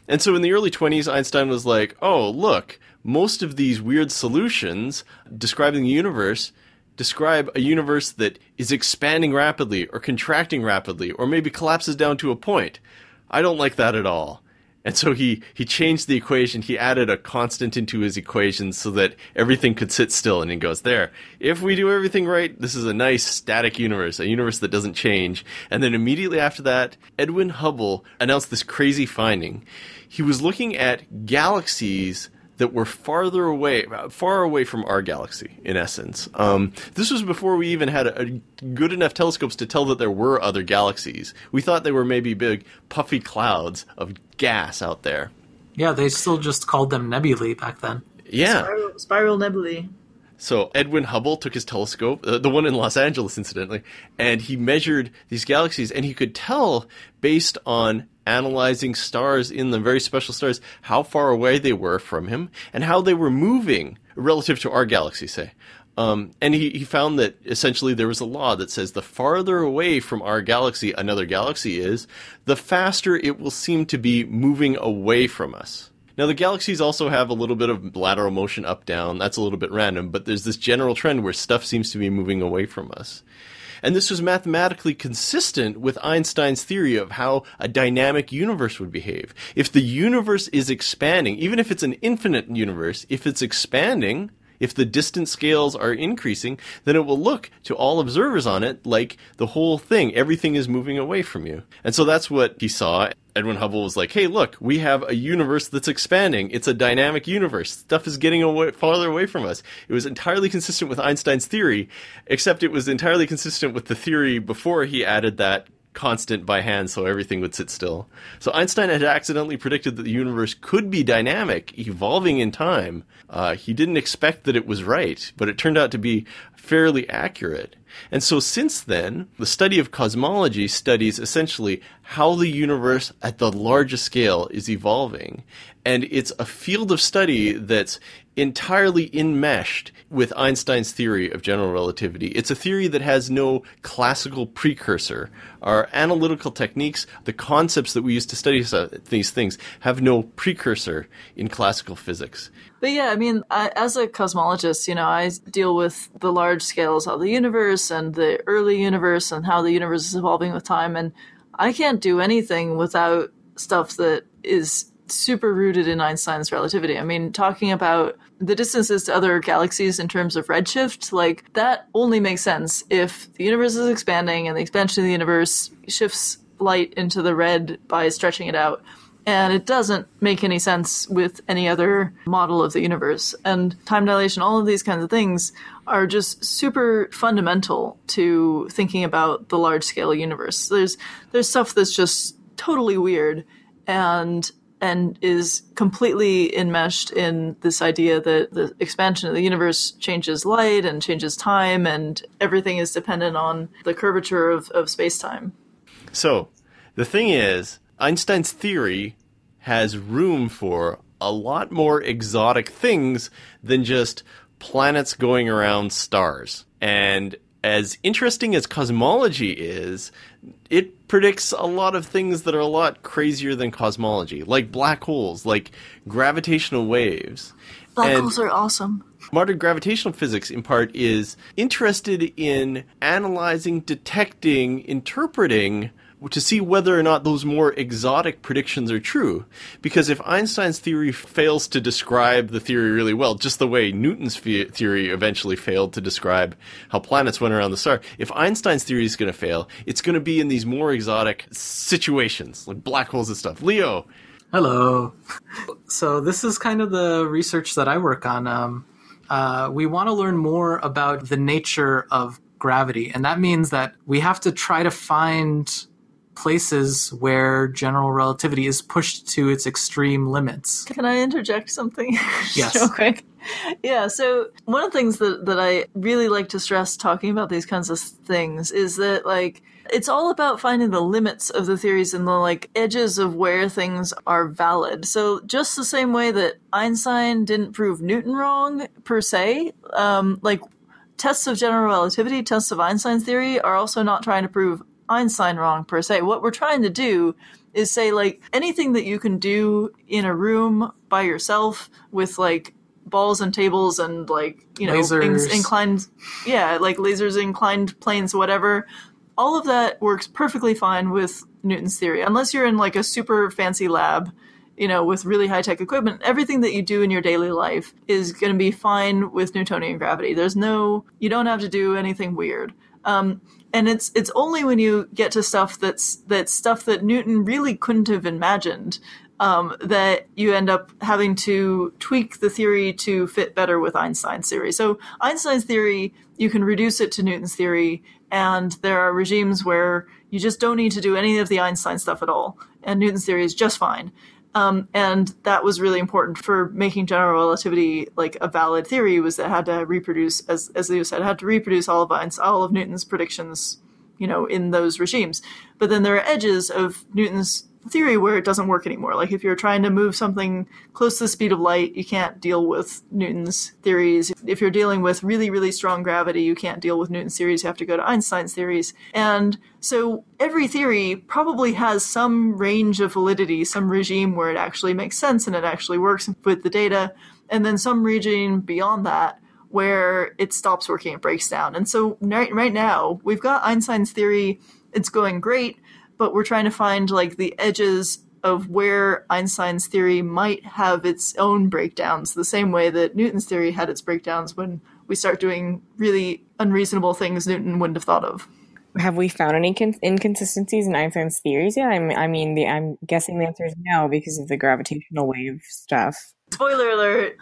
And so in the early 20s, Einstein was like, oh, look, most of these weird solutions describing the universe describe a universe that is expanding rapidly or contracting rapidly or maybe collapses down to a point. I don't like that at all. And so he changed the equation. He added a constant into his equation so that everything could sit still. And he goes, there, if we do everything right, this is a nice static universe, a universe that doesn't change. And then immediately after that, Edwin Hubble announced this crazy finding. He was looking at galaxies that were far away from our galaxy, in essence. This was before we even had a good enough telescopes to tell that there were other galaxies. We thought they were maybe big, puffy clouds of gas out there. Yeah, they still just called them nebulae back then. Yeah. Spiral nebulae. So Edwin Hubble took his telescope, the one in Los Angeles, incidentally, and he measured these galaxies, and he could tell, based on analyzing stars in them, very special stars, how far away they were from him and how they were moving relative to our galaxy, say. And he found that essentially there was a law that says the farther away from our galaxy another galaxy is, the faster it will seem to be moving away from us. Now, the galaxies also have a little bit of lateral motion up, down. That's a little bit random, but there's this general trend where stuff seems to be moving away from us. And this was mathematically consistent with Einstein's theory of how a dynamic universe would behave. If the universe is expanding, even if it's an infinite universe, if it's expanding, if the distance scales are increasing, then it will look to all observers on it like the whole thing, everything is moving away from you. And so that's what he saw. Edwin Hubble was like, hey, look, we have a universe that's expanding. It's a dynamic universe. Stuff is getting farther away from us. It was entirely consistent with Einstein's theory, except it was entirely consistent with the theory before he added that constant by hand so everything would sit still. So Einstein had accidentally predicted that the universe could be dynamic, evolving in time. He didn't expect that it was right, but it turned out to be fairly accurate. And so since then, the study of cosmology studies essentially how the universe at the largest scale is evolving. And it's a field of study that's entirely enmeshed with Einstein's theory of general relativity. It's a theory that has no classical precursor. Our analytical techniques, the concepts that we use to study these things, have no precursor in classical physics. But yeah, I mean, as a cosmologist, I deal with the large scales of the universe and the early universe and how the universe is evolving with time. And I can't do anything without stuff that is super rooted in Einstein's relativity. I mean, talking about the distances to other galaxies in terms of redshift, like that only makes sense if the universe is expanding and the expansion of the universe shifts light into the red by stretching it out. And it doesn't make any sense with any other model of the universe. And time dilation, all of these kinds of things are just super fundamental to thinking about the large scale universe. There's stuff that's just totally weird and is completely enmeshed in this idea that the expansion of the universe changes light and changes time, and everything is dependent on the curvature of space-time. So, the thing is, Einstein's theory has room for a lot more exotic things than just planets going around stars. And as interesting as cosmology is, it predicts a lot of things that are a lot crazier than cosmology, like black holes, like gravitational waves. Black holes are awesome. Modern gravitational physics, in part, is interested in analyzing, detecting, interpreting to see whether or not those more exotic predictions are true. Because if Einstein's theory fails to describe the theory really well, just the way Newton's theory eventually failed to describe how planets went around the star, if Einstein's theory is going to fail, it's going to be in these more exotic situations, like black holes and stuff. Leo! Hello. So this is kind of the research that I work on. We want to learn more about the nature of gravity, and that means that we have to try to find places where general relativity is pushed to its extreme limits. Can I interject something? Yes. Real quick. Yeah, so one of the things that I really like to stress talking about these kinds of things is that, like, it's all about finding the limits of the theories and the, like, edges of where things are valid. So just the same way that Einstein didn't prove Newton wrong, per se, like, tests of general relativity, tests of Einstein's theory are also not trying to prove Einstein wrong per se. What we're trying to do is say, like, anything that you can do in a room by yourself with, like, balls and tables and, like, lasers. Things inclined, like lasers, inclined planes, whatever, all of that works perfectly fine with Newton's theory. Unless you're in, like, a super fancy lab, with really high-tech equipment, everything that you do in your daily life is going to be fine with Newtonian gravity. You don't have to do anything weird. And it's only when you get to stuff that's stuff that Newton really couldn't have imagined that you end up having to tweak the theory to fit better with Einstein's theory. So Einstein's theory, you can reduce it to Newton's theory, and there are regimes where you just don't need to do any of the Einstein stuff at all, and Newton's theory is just fine. And that was really important for making general relativity like a valid theory, was that it had to reproduce, as Leo said, it had to reproduce all of Newton's predictions, in those regimes. But then there are edges of Newton's theory where it doesn't work anymore. Like if you're trying to move something close to the speed of light, you can't deal with Newton's theories. If you're dealing with really, really strong gravity, you can't deal with Newton's theories. You have to go to Einstein's theories. And so every theory probably has some range of validity, some regime where it actually makes sense and it actually works with the data, and then some regime beyond that where it stops working, it breaks down. And so right now, we've got Einstein's theory, it's going great, but we're trying to find like the edges of where Einstein's theory might have its own breakdowns, the same way that Newton's theory had its breakdowns when we start doing really unreasonable things Newton wouldn't have thought of. Have we found any inconsistencies in Einstein's theories yet? I'm guessing the answer is no because of the gravitational wave stuff. Spoiler alert,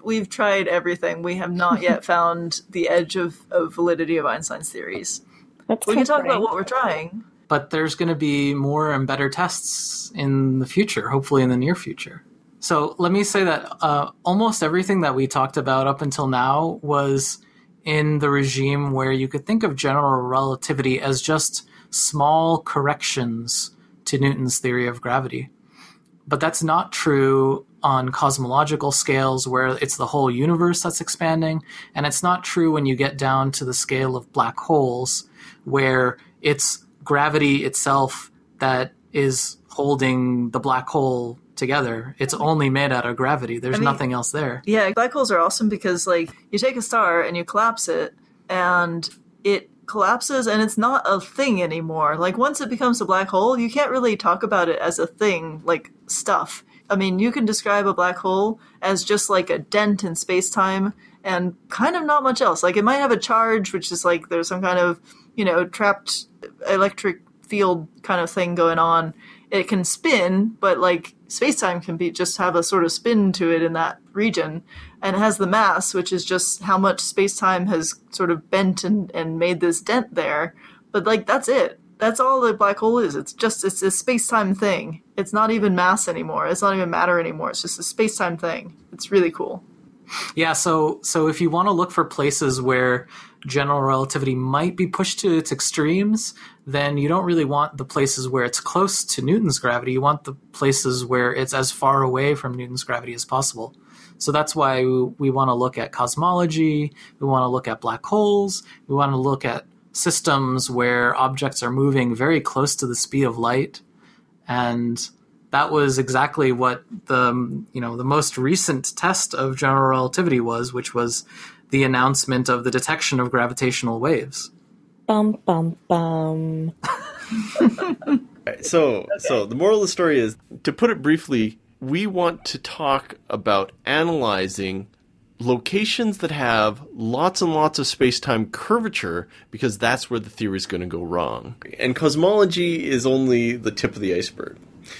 we've tried everything. We have not yet found the edge of validity of Einstein's theories. We can talk about what we're trying. But there's going to be more and better tests in the future, hopefully in the near future. So let me say that almost everything that we talked about up until now was in the regime where you could think of general relativity as just small corrections to Newton's theory of gravity. But that's not true on cosmological scales where it's the whole universe that's expanding, and it's not true when you get down to the scale of black holes where it's gravity itself that is holding the black hole together. It's only made out of gravity. There's nothing else there. Yeah, black holes are awesome because, like, you take a star and you collapse it, and it collapses and it's not a thing anymore. Like, once it becomes a black hole, you can't really talk about it as a thing, like stuff. I mean, you can describe a black hole as just like a dent in space-time and kind of not much else. Like, it might have a charge, which is like there's some kind of, trapped electric field kind of thing going on. It can spin, but like space-time can just have a sort of spin to it in that region. And it has the mass, which is just how much space-time has sort of bent and made this dent there. But like, that's it. That's all the black hole is. It's a space-time thing. It's not even mass anymore. It's not even matter anymore. It's just a space-time thing. It's really cool. Yeah, so if you want to look for places where general relativity might be pushed to its extremes, then you don't really want the places where it's close to Newton's gravity. You want the places where it's as far away from Newton's gravity as possible. So that's why we want to look at cosmology, we want to look at black holes, we want to look at systems where objects are moving very close to the speed of light. And that was exactly what the most recent test of general relativity was, which was the announcement of the detection of gravitational waves. Bum, bum, bum. So the moral of the story is, to put it briefly, we want to talk about analyzing locations that have lots and lots of space-time curvature, because that's where the theory is going to go wrong. And cosmology is only the tip of the iceberg.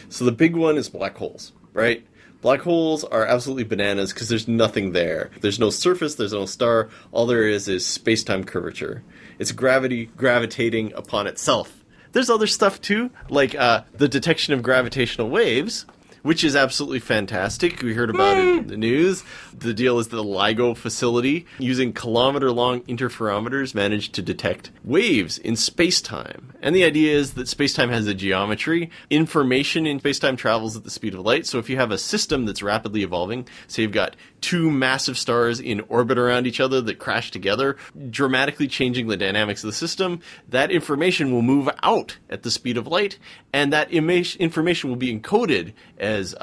So the big one is black holes, right? Black holes are absolutely bananas because there's nothing there. There's no surface, there's no star. All there is space-time curvature. It's gravity gravitating upon itself. There's other stuff too, like the detection of gravitational waves, which is absolutely fantastic. We heard about it in the news. The deal is that the LIGO facility, using kilometer-long interferometers, managed to detect waves in space-time. And the idea is that space-time has a geometry. Information in space-time travels at the speed of light. So if you have a system that's rapidly evolving, say you've got two massive stars in orbit around each other that crash together, dramatically changing the dynamics of the system, that information will move out at the speed of light, and that information will be encoded as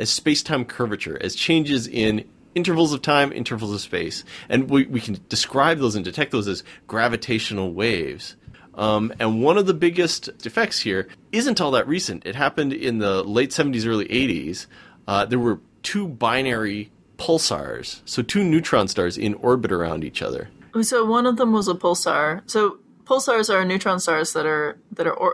space-time curvature, as changes in intervals of time, intervals of space. And we can describe those and detect those as gravitational waves. And one of the biggest effects here isn't all that recent. It happened in the late 70s, early 80s. There were two binary pulsars, so two neutron stars in orbit around each other. So one of them was a pulsar. So pulsars are neutron stars that are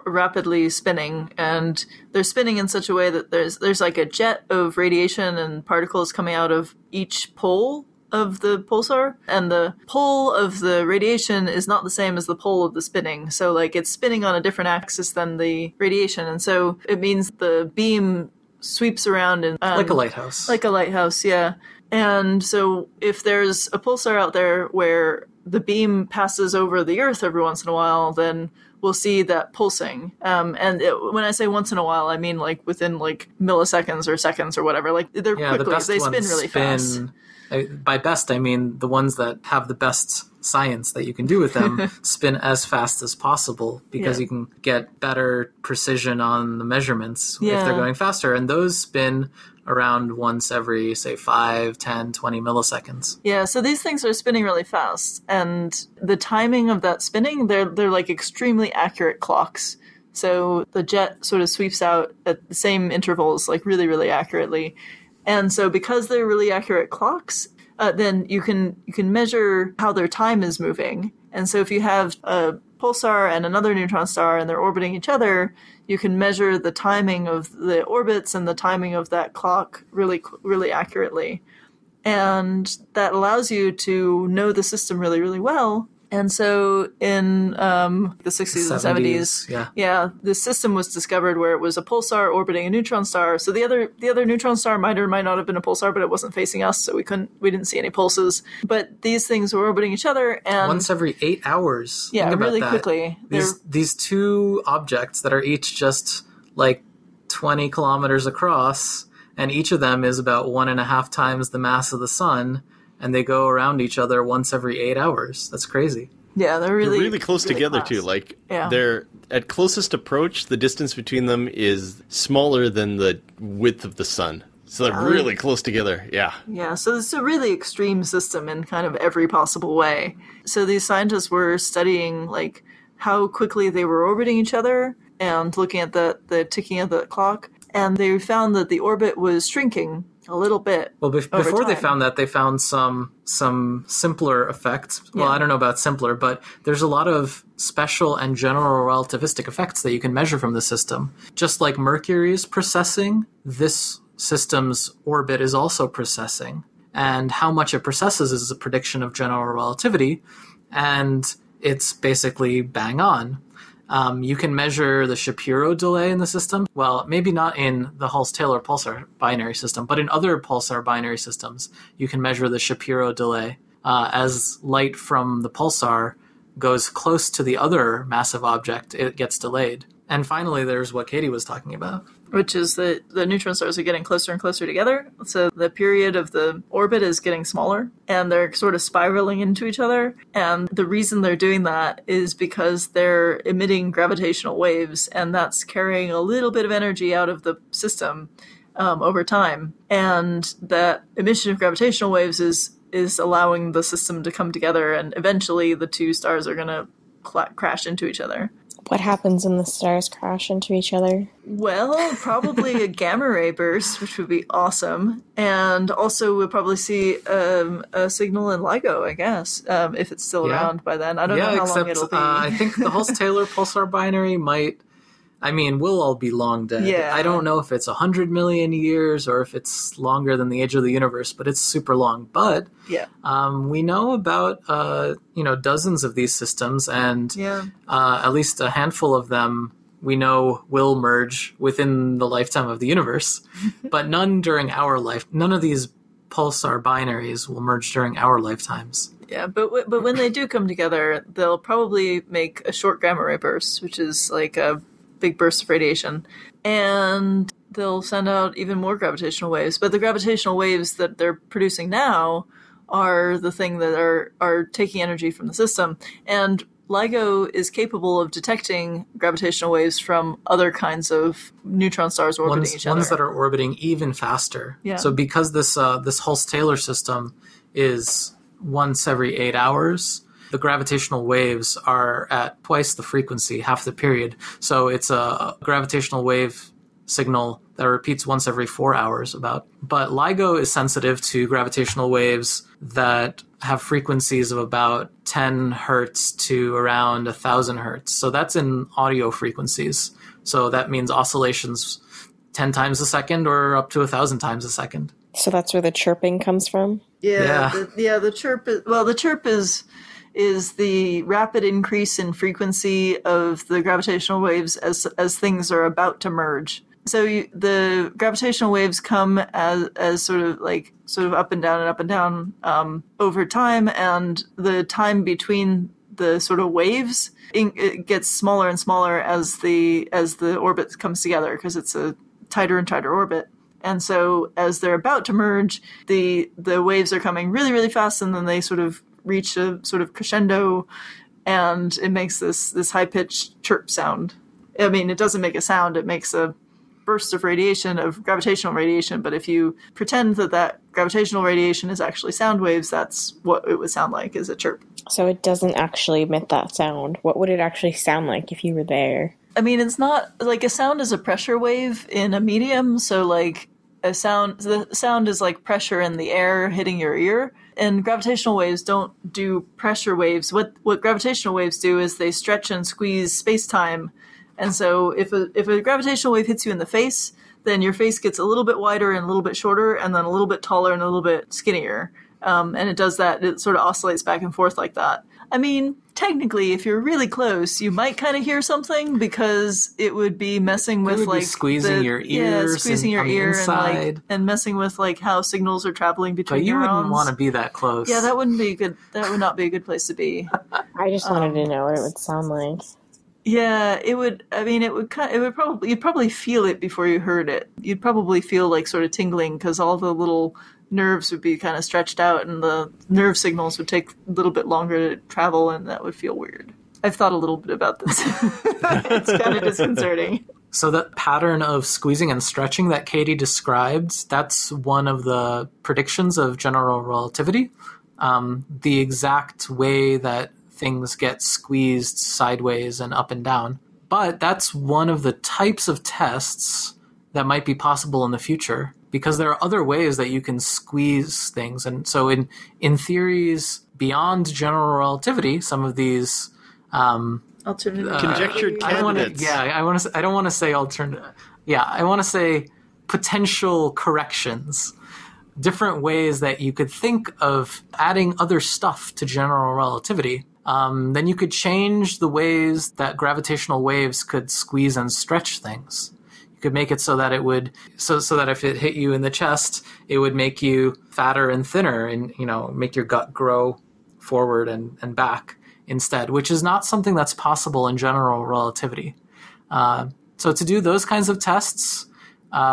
rapidly spinning, and they're spinning in such a way that there's like a jet of radiation and particles coming out of each pole of the pulsar, and the pole of the radiation is not the same as the pole of the spinning. So like, it's spinning on a different axis than the radiation, and so it means the beam sweeps around and like a lighthouse. Like a lighthouse, yeah. And so if there's a pulsar out there where the beam passes over the Earth every once in a while, then we'll see that pulsing. When I say once in a while, I mean like within like milliseconds or seconds or whatever. Like, they're quickly, they spin really fast. By best, I mean the ones that have the best science that you can do with them spin as fast as possible, because you can get better precision on the measurements if they're going faster. And those spin around once every, say, 5, 10, 20 milliseconds. Yeah, so these things are spinning really fast. And the timing of that spinning, they're like extremely accurate clocks. So the jet sort of sweeps out at the same intervals, like really, really accurately. And so because they're really accurate clocks, then you can measure how their time is moving. And so if you have a pulsar and another neutron star and they're orbiting each other, you can measure the timing of the orbits and the timing of that clock really, really accurately. And that allows you to know the system really, really well And so in the 60s and 70s, this system was discovered where it was a pulsar orbiting a neutron star. So the other neutron star might or might not have been a pulsar, but it wasn't facing us, so we didn't see any pulses. But these things were orbiting each other, and once every 8 hours. Yeah, really quickly. These two objects that are each just like 20 kilometers across, and each of them is about 1.5 times the mass of the sun. And they go around each other once every 8 hours. That's crazy. Yeah, they're really close together, too. Like, they're at closest approach, the distance between them is smaller than the width of the sun. So they're really close together, Yeah, so it's a really extreme system in kind of every possible way. So these scientists were studying, like, how quickly they were orbiting each other and looking at the ticking of the clock. And they found that the orbit was shrinking a little bit. Well, before they found that, they found some simpler effects. Well, I don't know about simpler, but there's a lot of special and general relativistic effects that you can measure from the system. Just like Mercury is precessing, this system's orbit is also precessing. And how much it precesses is a prediction of general relativity, and it's basically bang on. You can measure the Shapiro delay in the system. Well, maybe not in the Hulse-Taylor pulsar binary system, but in other pulsar binary systems, you can measure the Shapiro delay as light from the pulsar goes close to the other massive object, it gets delayed. And finally, there's what Katie was talking about, which is that the neutron stars are getting closer and closer together. So the period of the orbit is getting smaller, and they're sort of spiraling into each other. And the reason they're doing that is because they're emitting gravitational waves, and that's carrying a little bit of energy out of the system over time. And that emission of gravitational waves is allowing the system to come together, and eventually the two stars are going to crash into each other. What happens when the stars crash into each other? Well, probably a gamma ray burst, which would be awesome. And also we'll probably see a signal in LIGO, I guess, if it's still around by then. I don't know how long it'll be. I think the Hulse-Taylor pulsar binary we'll all be long dead. Yeah. I don't know if it's 100 million years or if it's longer than the age of the universe, but it's super long. But we know about dozens of these systems, and at least a handful of them we know will merge within the lifetime of the universe, but none during our life. None of these pulsar binaries will merge during our lifetimes. Yeah, but when they do come together, they'll probably make a short gamma ray burst, which is like a big burst of radiation, and they'll send out even more gravitational waves. But the gravitational waves that they're producing now are the thing that are taking energy from the system. And LIGO is capable of detecting gravitational waves from other kinds of neutron stars orbiting each other. Ones that are orbiting even faster. Yeah. So because this Hulse-Taylor system is once every 8 hours, the gravitational waves are at twice the frequency, half the period. So it's a gravitational wave signal that repeats once every 4 hours about. But LIGO is sensitive to gravitational waves that have frequencies of about 10 hertz to around 1,000 hertz. So that's in audio frequencies. So that means oscillations 10 times a second or up to 1,000 times a second. So that's where the chirping comes from? The chirp is the rapid increase in frequency of the gravitational waves as things are about to merge. So the gravitational waves come as sort of up and down and up and down over time, and the time between the sort of waves it gets smaller and smaller as the orbit comes together, because it's a tighter and tighter orbit. And so as they're about to merge, the waves are coming really, really fast, and then they sort of reach a sort of crescendo, and it makes this high-pitched chirp sound. I mean, it doesn't make a sound, it makes a burst of radiation, of gravitational radiation, but if you pretend that gravitational radiation is actually sound waves, that's what it would sound like, is a chirp. So it doesn't actually emit that sound. What would it actually sound like if you were there? I mean, it's not like a sound is a pressure wave in a medium, so like the sound is like pressure in the air hitting your ear. And gravitational waves don't do pressure waves. What gravitational waves do is they stretch and squeeze space-time. And so if a gravitational wave hits you in the face, then your face gets a little bit wider and a little bit shorter, and then a little bit taller and a little bit skinnier. And it does that. It sort of oscillates back and forth like that. I mean, technically, if you're really close, you might kind of hear something because it would be messing with would be like squeezing your ears, squeezing your on the ear inside. and messing with like how signals are traveling between But you neurons. wouldn't want to be that close. Yeah, that wouldn't be good. That would not be a good place to be. I just wanted to know what it would sound like. Yeah, it would. I mean, you'd probably feel it before you heard it. You'd probably feel like sort of tingling because all the little nerves would be kind of stretched out, and the nerve signals would take a little bit longer to travel, and that would feel weird. I've thought a little bit about this. It's kind of disconcerting. So that pattern of squeezing and stretching that Katie described, that's one of the predictions of general relativity. The exact way that things get squeezed sideways and up and down. But that's one of the types of tests that might be possible in the future, because there are other ways that you can squeeze things. And so in theories beyond general relativity, some of these Alternative conjectured candidates. I don't want to say alternative. Yeah, I want to say potential corrections. Different ways that you could think of adding other stuff to general relativity. Then you could change the ways that gravitational waves could squeeze and stretch things. You could make it so that it would, so that if it hit you in the chest, it would make you fatter and thinner, and make your gut grow forward and back instead, which is not something that's possible in general relativity. So to do those kinds of tests,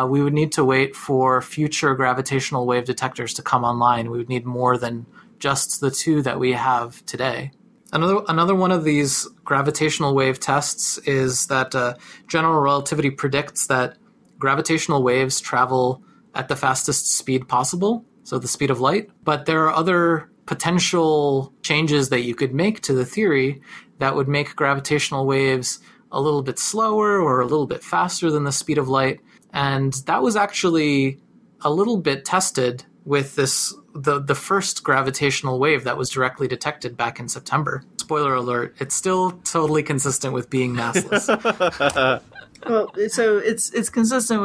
we would need to wait for future gravitational wave detectors to come online. We would need more than just the two that we have today. Another one of these gravitational wave tests is that general relativity predicts that gravitational waves travel at the fastest speed possible, so the speed of light. But there are other potential changes that you could make to the theory that would make gravitational waves a little bit slower or a little bit faster than the speed of light. And that was actually a little bit tested with the first gravitational wave that was directly detected back in September. Spoiler alert, it's still totally consistent with being massless. Well, so it's consistent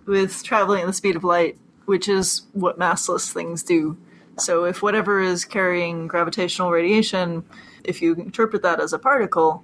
with traveling at the speed of light, which is what massless things do. So if whatever is carrying gravitational radiation, if you interpret that as a particle,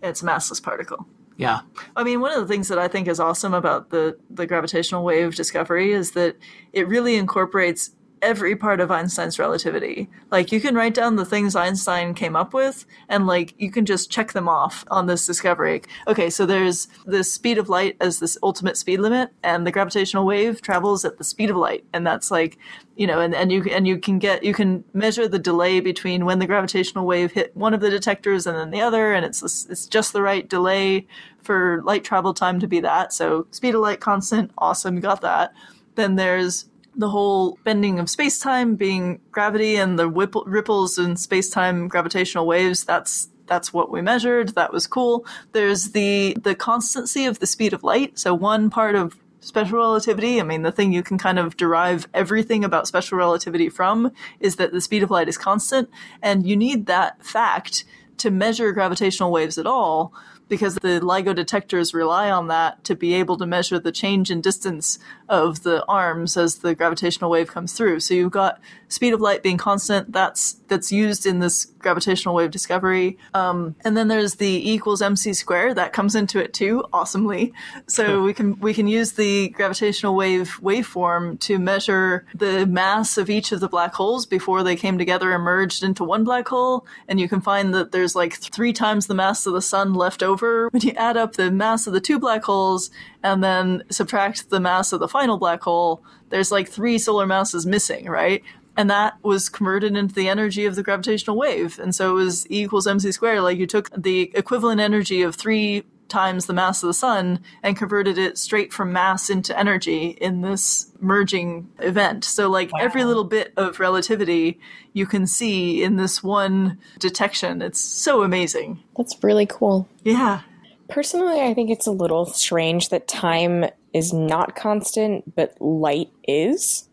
it's a massless particle. Yeah. I mean, one of the things that I think is awesome about the gravitational wave discovery is that it really incorporates every part of Einstein's relativity. Like, you can write down the things Einstein came up with, and like you can just check them off on this discovery. Okay, so there's the speed of light as this ultimate speed limit, and the gravitational wave travels at the speed of light, and that's like, and you can measure the delay between when the gravitational wave hit one of the detectors and then the other, and it's just the right delay for light travel time to be that. So speed of light constant, awesome, you got that. Then there's the whole bending of space-time being gravity, and the ripples in space-time gravitational waves, that's what we measured. That was cool. There's the constancy of the speed of light. So one part of special relativity, I mean, the thing you can kind of derive everything about special relativity from is that the speed of light is constant, and you need that fact to measure gravitational waves at all, because the LIGO detectors rely on that to be able to measure the change in distance of the arms as the gravitational wave comes through. So you've got speed of light being constant. That's used in this gravitational wave discovery. And then there's the E equals mc squared that comes into it too, awesomely. So we can use the gravitational wave waveform to measure the mass of each of the black holes before they came together and merged into one black hole. And you can find that there's like 3 times the mass of the sun left over when you add up the mass of the 2 black holes and then subtract the mass of the final black hole. There's like 3 solar masses missing, right? And that was converted into the energy of the gravitational wave. And so it was E equals mc squared. Like, you took the equivalent energy of 3 times the mass of the sun and converted it straight from mass into energy in this merging event. So like, wow, every little bit of relativity you can see in this one detection. It's so amazing. That's really cool. Yeah. Personally, I think it's a little strange that time is not constant, but light is.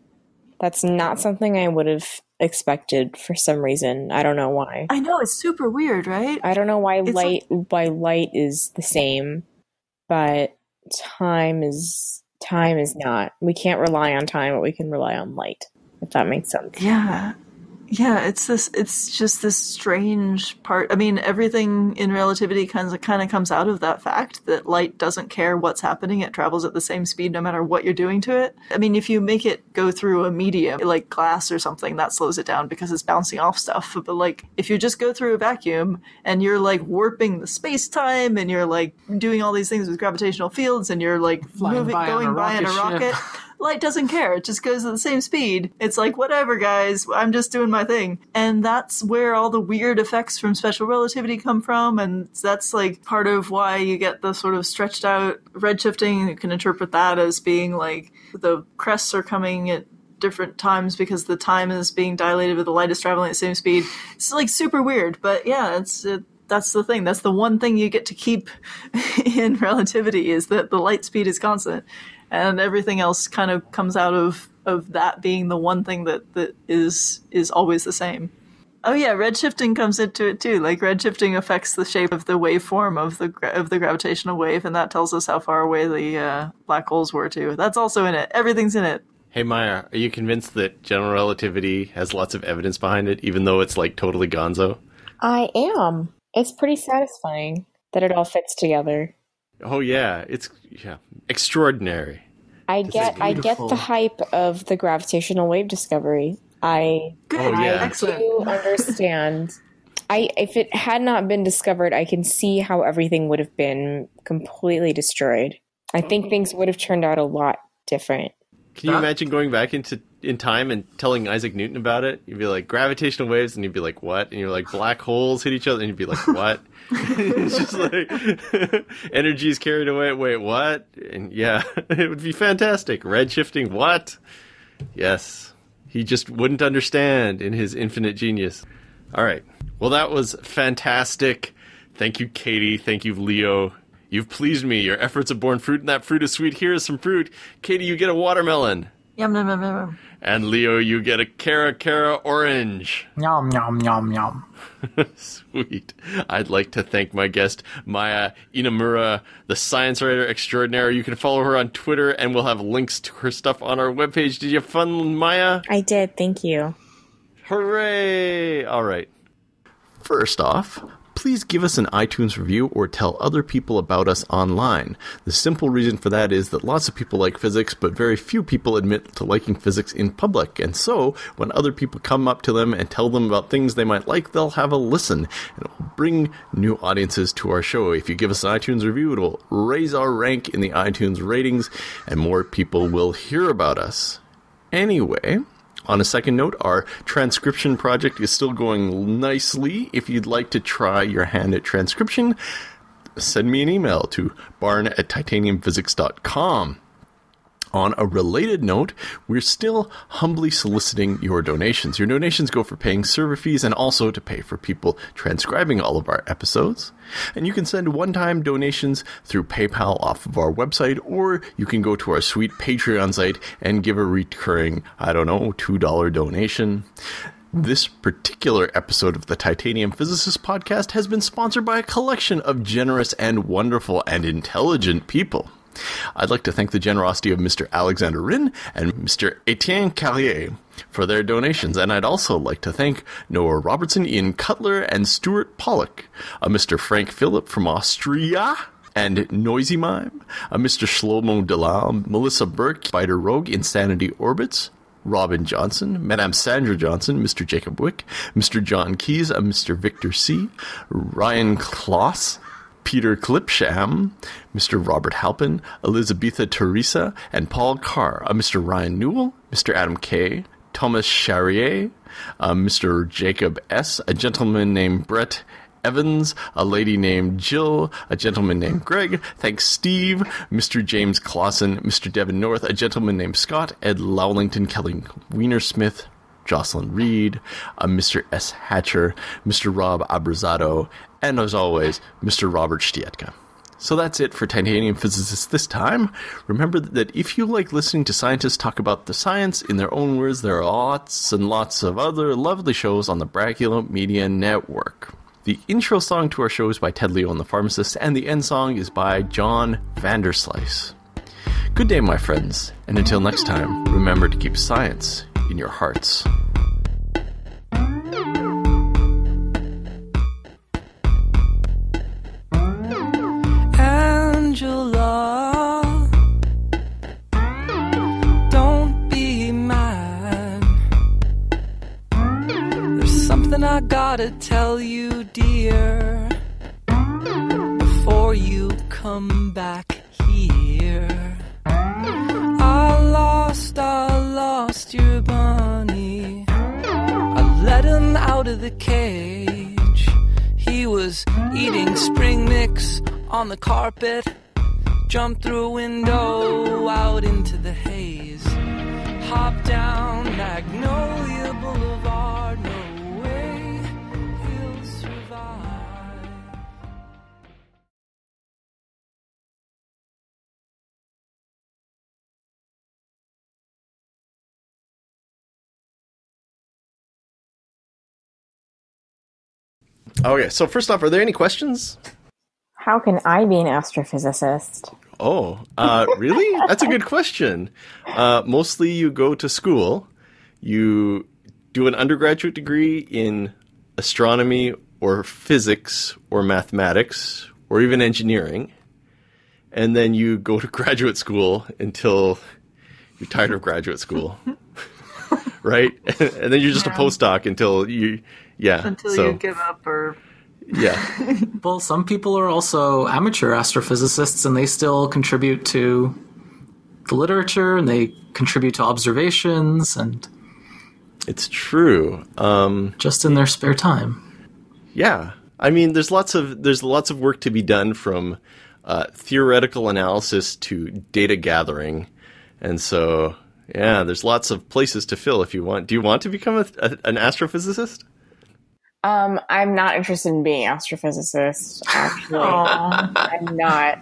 That's not something I would have expected for some reason. I don't know why. I know, it's super weird, right? I don't know why light is the same, but time is not. We can't rely on time, but we can rely on light, if that makes sense. Yeah. Yeah, it's just this strange part. I mean, everything in relativity kind of comes out of that fact that light doesn't care what's happening. It travels at the same speed no matter what you're doing to it. I mean, if you make it go through a medium, like glass or something, that slows it down because it's bouncing off stuff. But like, if you just go through a vacuum and you're like warping the space-time and you're like doing all these things with gravitational fields and you're like going by in a rocket, light doesn't care. It just goes at the same speed. It's like, whatever, guys, I'm just doing my thing. And that's where all the weird effects from special relativity come from. And that's like part of why you get the sort of stretched out redshifting. You can interpret that as being like the crests are coming at different times because the time is being dilated but the light is traveling at the same speed. It's like super weird. But yeah, that's the thing. That's the one thing you get to keep in relativity is that the light speed is constant. And everything else kind of comes out of that being the one thing that is always the same. Oh yeah, redshifting comes into it too. Like redshifting affects the shape of the waveform of the gravitational wave, and that tells us how far away the black holes were too. That's also in it. Everything's in it. Hey Maya, are you convinced that general relativity has lots of evidence behind it, even though it's like totally gonzo? I am. It's pretty satisfying that it all fits together. Oh yeah, it's extraordinary. I get the hype of the gravitational wave discovery. I do understand. If it had not been discovered, I can see how everything would have been completely destroyed. I think things would have turned out a lot different. Can you imagine going back in time and telling Isaac Newton about it? You'd be like, gravitational waves, and you'd be like, what? And you're like, black holes hit each other, and you'd be like, what? It's just like, energy is carried away. Wait, what? And yeah, it would be fantastic. Redshifting, what? Yes. He just wouldn't understand in his infinite genius. All right. Well, that was fantastic. Thank you, Katie. Thank you, Leo. You've pleased me. Your efforts have borne fruit, and that fruit is sweet. Here is some fruit. Katie, you get a watermelon. Yum, yum, yum, yum. And Leo, you get a Cara orange. Yum, yum, yum, yum. Sweet. I'd like to thank my guest, Maya Inamura, the science writer extraordinaire. You can follow her on Twitter, and we'll have links to her stuff on our webpage. Did you have fun, Maya? I did. Thank you. Hooray! All right. First off, please give us an iTunes review or tell other people about us online. The simple reason for that is that lots of people like physics, but very few people admit to liking physics in public. And so, when other people come up to them and tell them about things they might like, they'll have a listen. And it will bring new audiences to our show. If you give us an iTunes review, it will raise our rank in the iTunes ratings, and more people will hear about us. Anyway, on a second note, our transcription project is still going nicely. If you'd like to try your hand at transcription, send me an email to barn@titaniumphysics.com. On a related note, we're still humbly soliciting your donations. Your donations go for paying server fees and also to pay for people transcribing all of our episodes. And you can send one-time donations through PayPal off of our website, or you can go to our sweet Patreon site and give a recurring, $2 donation. This particular episode of the Titanium Physicist podcast has been sponsored by a collection of generous and wonderful and intelligent people. I'd like to thank the generosity of Mr. Alexander Rinn and Mr. Etienne Carrier for their donations, and I'd also like to thank Noah Robertson, Ian Cutler, and Stuart Pollock, Mr. Frank Phillip from Austria, and Noisy Mime, Mr. Shlomo Dalal, Melissa Burke, Spider Rogue, Insanity Orbits, Robin Johnson, Madame Sandra Johnson, Mr. Jacob Wick, Mr. John Keyes, Mr. Victor C., Ryan Kloss, Peter Klipsham, Mr. Robert Halpin, Elizabetha Teresa, and Paul Carr, Mr. Ryan Newell, Mr. Adam K., Thomas Charrier, Mr. Jacob S., a gentleman named Brett Evans, a lady named Jill, a gentleman named Greg, thanks Steve, Mr. James Clausen, Mr. Devin North, a gentleman named Scott, Ed Lowlington, Kelly Wienersmith, Jocelyn Reed, Mr. S. Hatcher, Mr. Rob Abrazado, and as always, Mr. Robert Stietka. So that's it for Titanium Physicists this time. Remember that if you like listening to scientists talk about the science in their own words, there are lots and lots of other lovely shows on the Bracula Media Network. The intro song to our show is by Ted Leo and the Pharmacist, and the end song is by John Vanderslice. Good day, my friends, and until next time, remember to keep science in your hearts. gotta tell you, dear, before you come back here. I lost your bunny. I let him out of the cage. He was eating spring mix on the carpet. Jumped through a window out into the haze. Hop down Magnolia Boulevard. No way he'll survive. Okay, so first off, are there any questions? How can I be an astrophysicist? Oh, really? That's a good question. Mostly you go to school, you do an undergraduate degree in astronomy or physics or mathematics or even engineering, and then you go to graduate school until you're tired of graduate school, right? And then you're just a postdoc until you, you give up or... Yeah. Well, some people are also amateur astrophysicists, and they still contribute to the literature, and they contribute to observations, and it's true. Just in their spare time. Yeah, I mean, there's lots of work to be done, from theoretical analysis to data gathering, and so yeah, there's lots of places to fill if you want. Do you want to become an astrophysicist? I'm not interested in being an astrophysicist, actually. I'm not.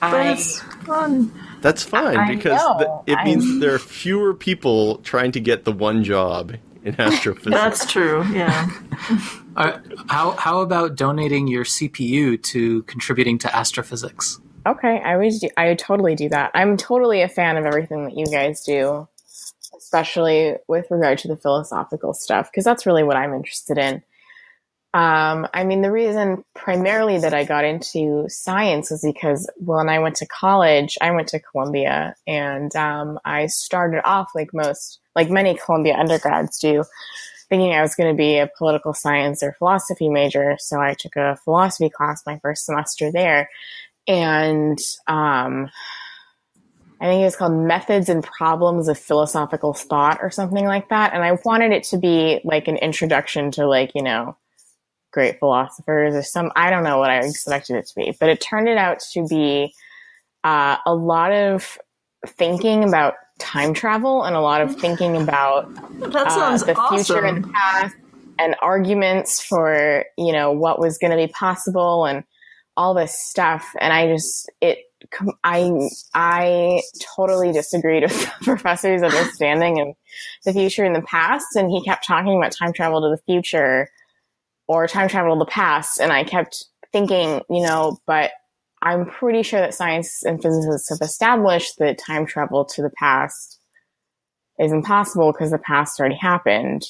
But it's fun. That's fine, because it means there are fewer people trying to get the one job in astrophysics. That's true, yeah. How about donating your CPU to contributing to astrophysics? Okay, I would totally do that. I'm totally a fan of everything that you guys do, especially with regard to the philosophical stuff, because that's really what I'm interested in. I mean, the reason primarily that I got into science was because when I went to college, I went to Columbia, and I started off like many Columbia undergrads do, thinking I was going to be a political science or philosophy major. So I took a philosophy class my first semester there, and I think it was called Methods and Problems of Philosophical Thought or something like that. And I wanted it to be like an introduction to, like, you know, great philosophers or I don't know what I expected it to be, but it turned out to be a lot of thinking about time travel and a lot of thinking about the future and the past, and arguments for, you know, what was going to be possible and all this stuff. And I totally disagreed with the professor's understanding of the future and the past. And he kept talking about time travel to the future or time travel to the past. And I kept thinking, you know, but I'm pretty sure that science and physicists have established that time travel to the past is impossible because the past already happened,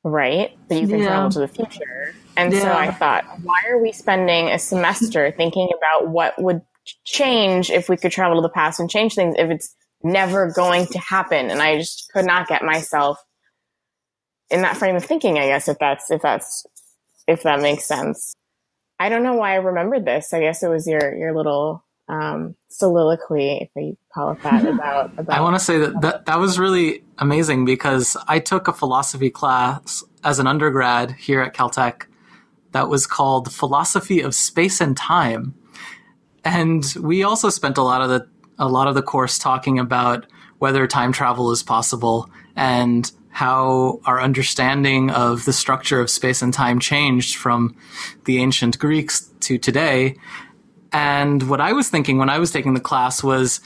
right? But you can travel to the future. And so I thought, why are we spending a semester thinking about what would change if we could travel to the past and change things if it's never going to happen? And I just could not get myself in that frame of thinking, I guess, if that makes sense. I don't know why I remembered this. I guess it was your little soliloquy, if you call it that, about I want to say that was really amazing, because I took a philosophy class as an undergrad here at Caltech that was called Philosophy of Space and Time. And we also spent a lot of the course talking about whether time travel is possible and how our understanding of the structure of space and time changed from the ancient Greeks to today. And what I was thinking when I was taking the class was,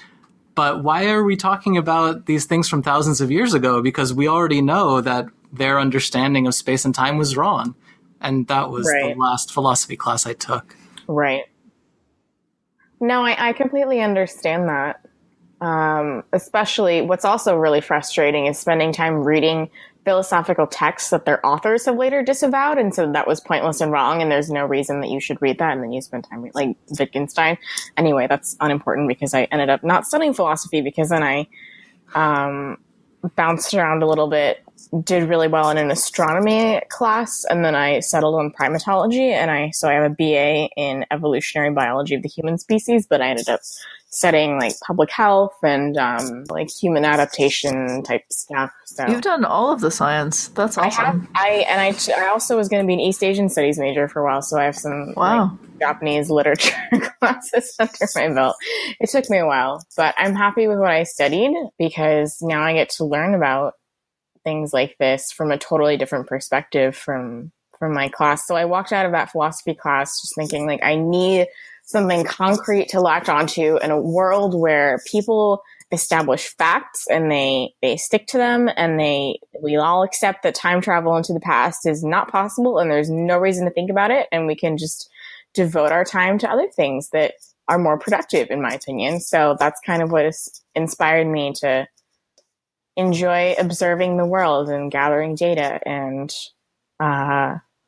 but why are we talking about these things from thousands of years ago? Because we already know that their understanding of space and time was wrong. And that was the last philosophy class I took. Right. No, I completely understand that. Especially what's also really frustrating is spending time reading philosophical texts that their authors have later disavowed, and so that was pointless and wrong, and there's no reason that you should read that, and then you spend time like Wittgenstein. Anyway, that's unimportant because I ended up not studying philosophy, because then I bounced around a little bit did really well in an astronomy class, and then I settled on primatology, and I have a BA in evolutionary biology of the human species, but I ended up studying like public health and like human adaptation type stuff. So You've done all of the science. That's awesome. I also was going to be an East Asian studies major for a while, so I have some like, Japanese literature classes under my belt. It took me a while, but I'm happy with what I studied because now I get to learn about things like this from a totally different perspective from my class. So I walked out of that philosophy class just thinking like I need something concrete to latch onto in a world where people establish facts and they stick to them, and we all accept that time travel into the past is not possible and there's no reason to think about it, and we can just devote our time to other things that are more productive, in my opinion. So that's kind of what has inspired me to enjoy observing the world and gathering data and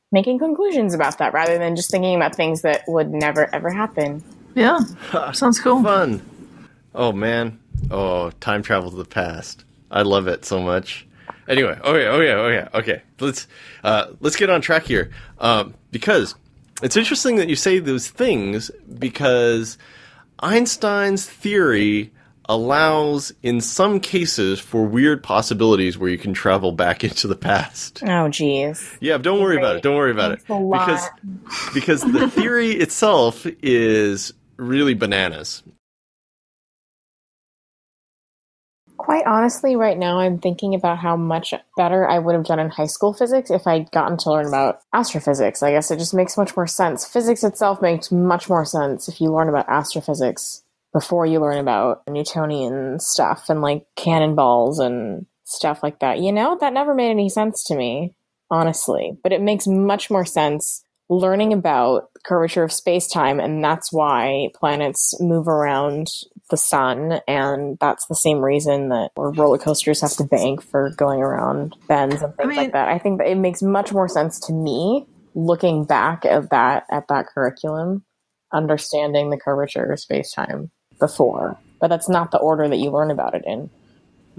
making conclusions about that rather than just thinking about things that would never, ever happen. Yeah, sounds cool. Fun. Oh, man. Oh, time travel to the past. I love it so much. Anyway, okay. Let's get on track here. Because it's interesting that you say those things because Einstein's theory allows, in some cases, for weird possibilities where you can travel back into the past. Oh, geez. Yeah, don't worry about it. Don't worry about it. Because the theory itself is really bananas. Quite honestly, right now I'm thinking about how much better I would have done in high school physics if I'd gotten to learn about astrophysics. I guess it just makes much more sense. Physics itself makes much more sense if you learn about astrophysics before you learn about Newtonian stuff and like cannonballs and stuff like that. You know, that never made any sense to me, honestly. But it makes much more sense learning about curvature of space-time, and that's why planets move around the sun, and that's the same reason that roller coasters have to bank for going around bends and things like that. I think that it makes much more sense to me looking back at that curriculum, understanding the curvature of space-time before. But that's not the order that you learn about it in.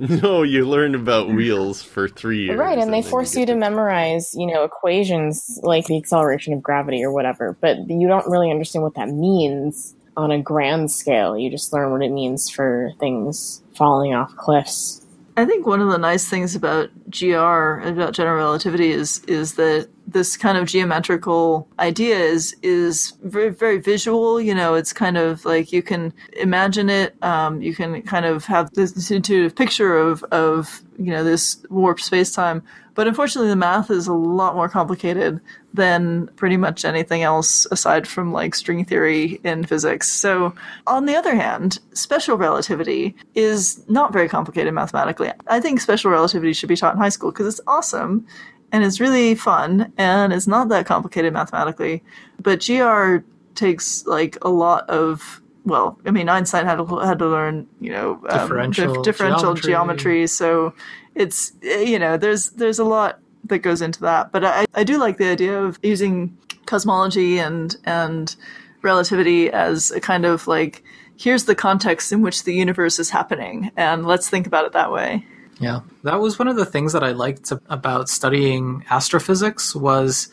No, you learn about wheels for 3 years. Right, and they force you to memorize, equations like the acceleration of gravity or whatever, but you don't really understand what that means on a grand scale. You just learn what it means for things falling off cliffs. I think one of the nice things about GR, about general relativity, is that this kind of geometrical idea is very, very visual. It's kind of like you can imagine it. You can kind of have this intuitive picture of this warped space-time. But unfortunately, the math is a lot more complicated than pretty much anything else aside from like string theory in physics. So on the other hand, special relativity is not very complicated mathematically. I think special relativity should be taught in high school because it's awesome and it's really fun and it's not that complicated mathematically. But GR takes like a lot of, Einstein had to learn, differential geometry. So it's, there's a lot that goes into that. But I do like the idea of using cosmology and relativity as a kind of like, here's the context in which the universe is happening, and let's think about it that way. Yeah, that was one of the things that I liked about studying astrophysics was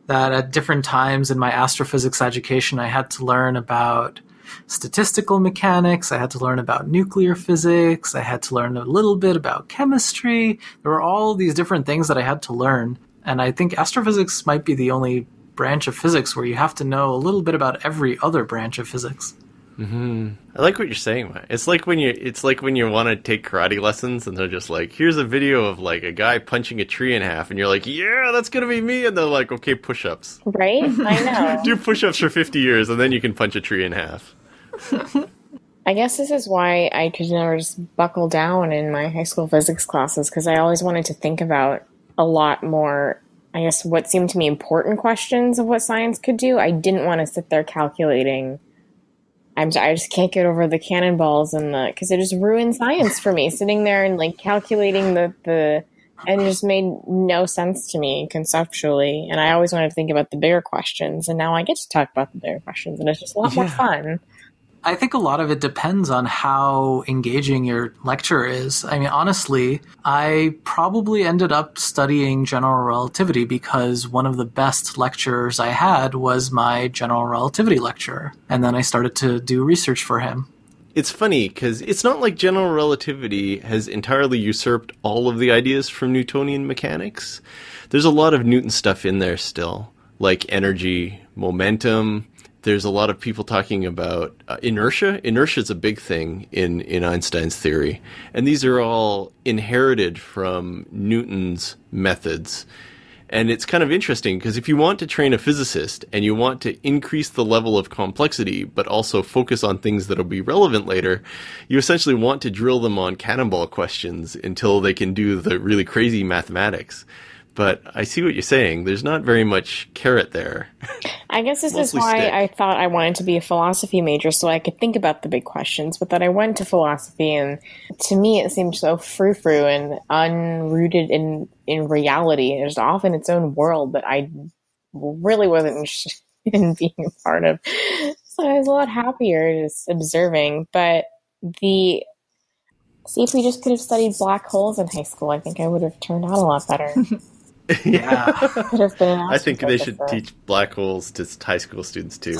that at different times in my astrophysics education, I had to learn about statistical mechanics, I had to learn about nuclear physics, I had to learn a little bit about chemistry. There were all these different things that I had to learn. And I think astrophysics might be the only branch of physics where you have to know a little bit about every other branch of physics. Mm-hmm. I like what you're saying, man. It's like when you want to take karate lessons and they're just like, here's a video of like a guy punching a tree in half, and you're like, yeah, that's gonna be me, and they're like, okay, push-ups. Right? I know. Do push-ups for 50 years, and then you can punch a tree in half. I guess this is why I could never just buckle down in my high school physics classes, because I always wanted to think about a lot more, I guess, what seemed to me important questions of what science could do. I didn't want to sit there calculating. I just can't get over the cannonballs and because it just ruined science for me, sitting there and like calculating and it just made no sense to me conceptually. And I always wanted to think about the bigger questions, and now I get to talk about the bigger questions, and it's just a lot more fun. I think a lot of it depends on how engaging your lecture is. I mean, honestly, I probably ended up studying general relativity because one of the best lecturers I had was my general relativity lecturer. And then I started to do research for him. It's funny because it's not like general relativity has entirely usurped all of the ideas from Newtonian mechanics. There's a lot of Newton stuff in there still, like energy, momentum. There's a lot of people talking about inertia. Inertia is a big thing in Einstein's theory. And these are all inherited from Newton's methods. And it's kind of interesting because if you want to train a physicist and you want to increase the level of complexity, but also focus on things that will be relevant later, you essentially want to drill them on cannonball questions until they can do the really crazy mathematics. But I see what you're saying. There's not very much carrot there. I guess this is Mostly why stick. I thought I wanted to be a philosophy major so I could think about the big questions. But then I went to philosophy, and to me it seemed so frou-frou and unrooted in reality. It was off in its own world that I really wasn't interested in being a part of. So I was a lot happier just observing. But see, if we just could have studied black holes in high school, I think I would have turned out a lot better. Yeah. Could have been an I think they should astrophysicist. teach black holes to high school students too.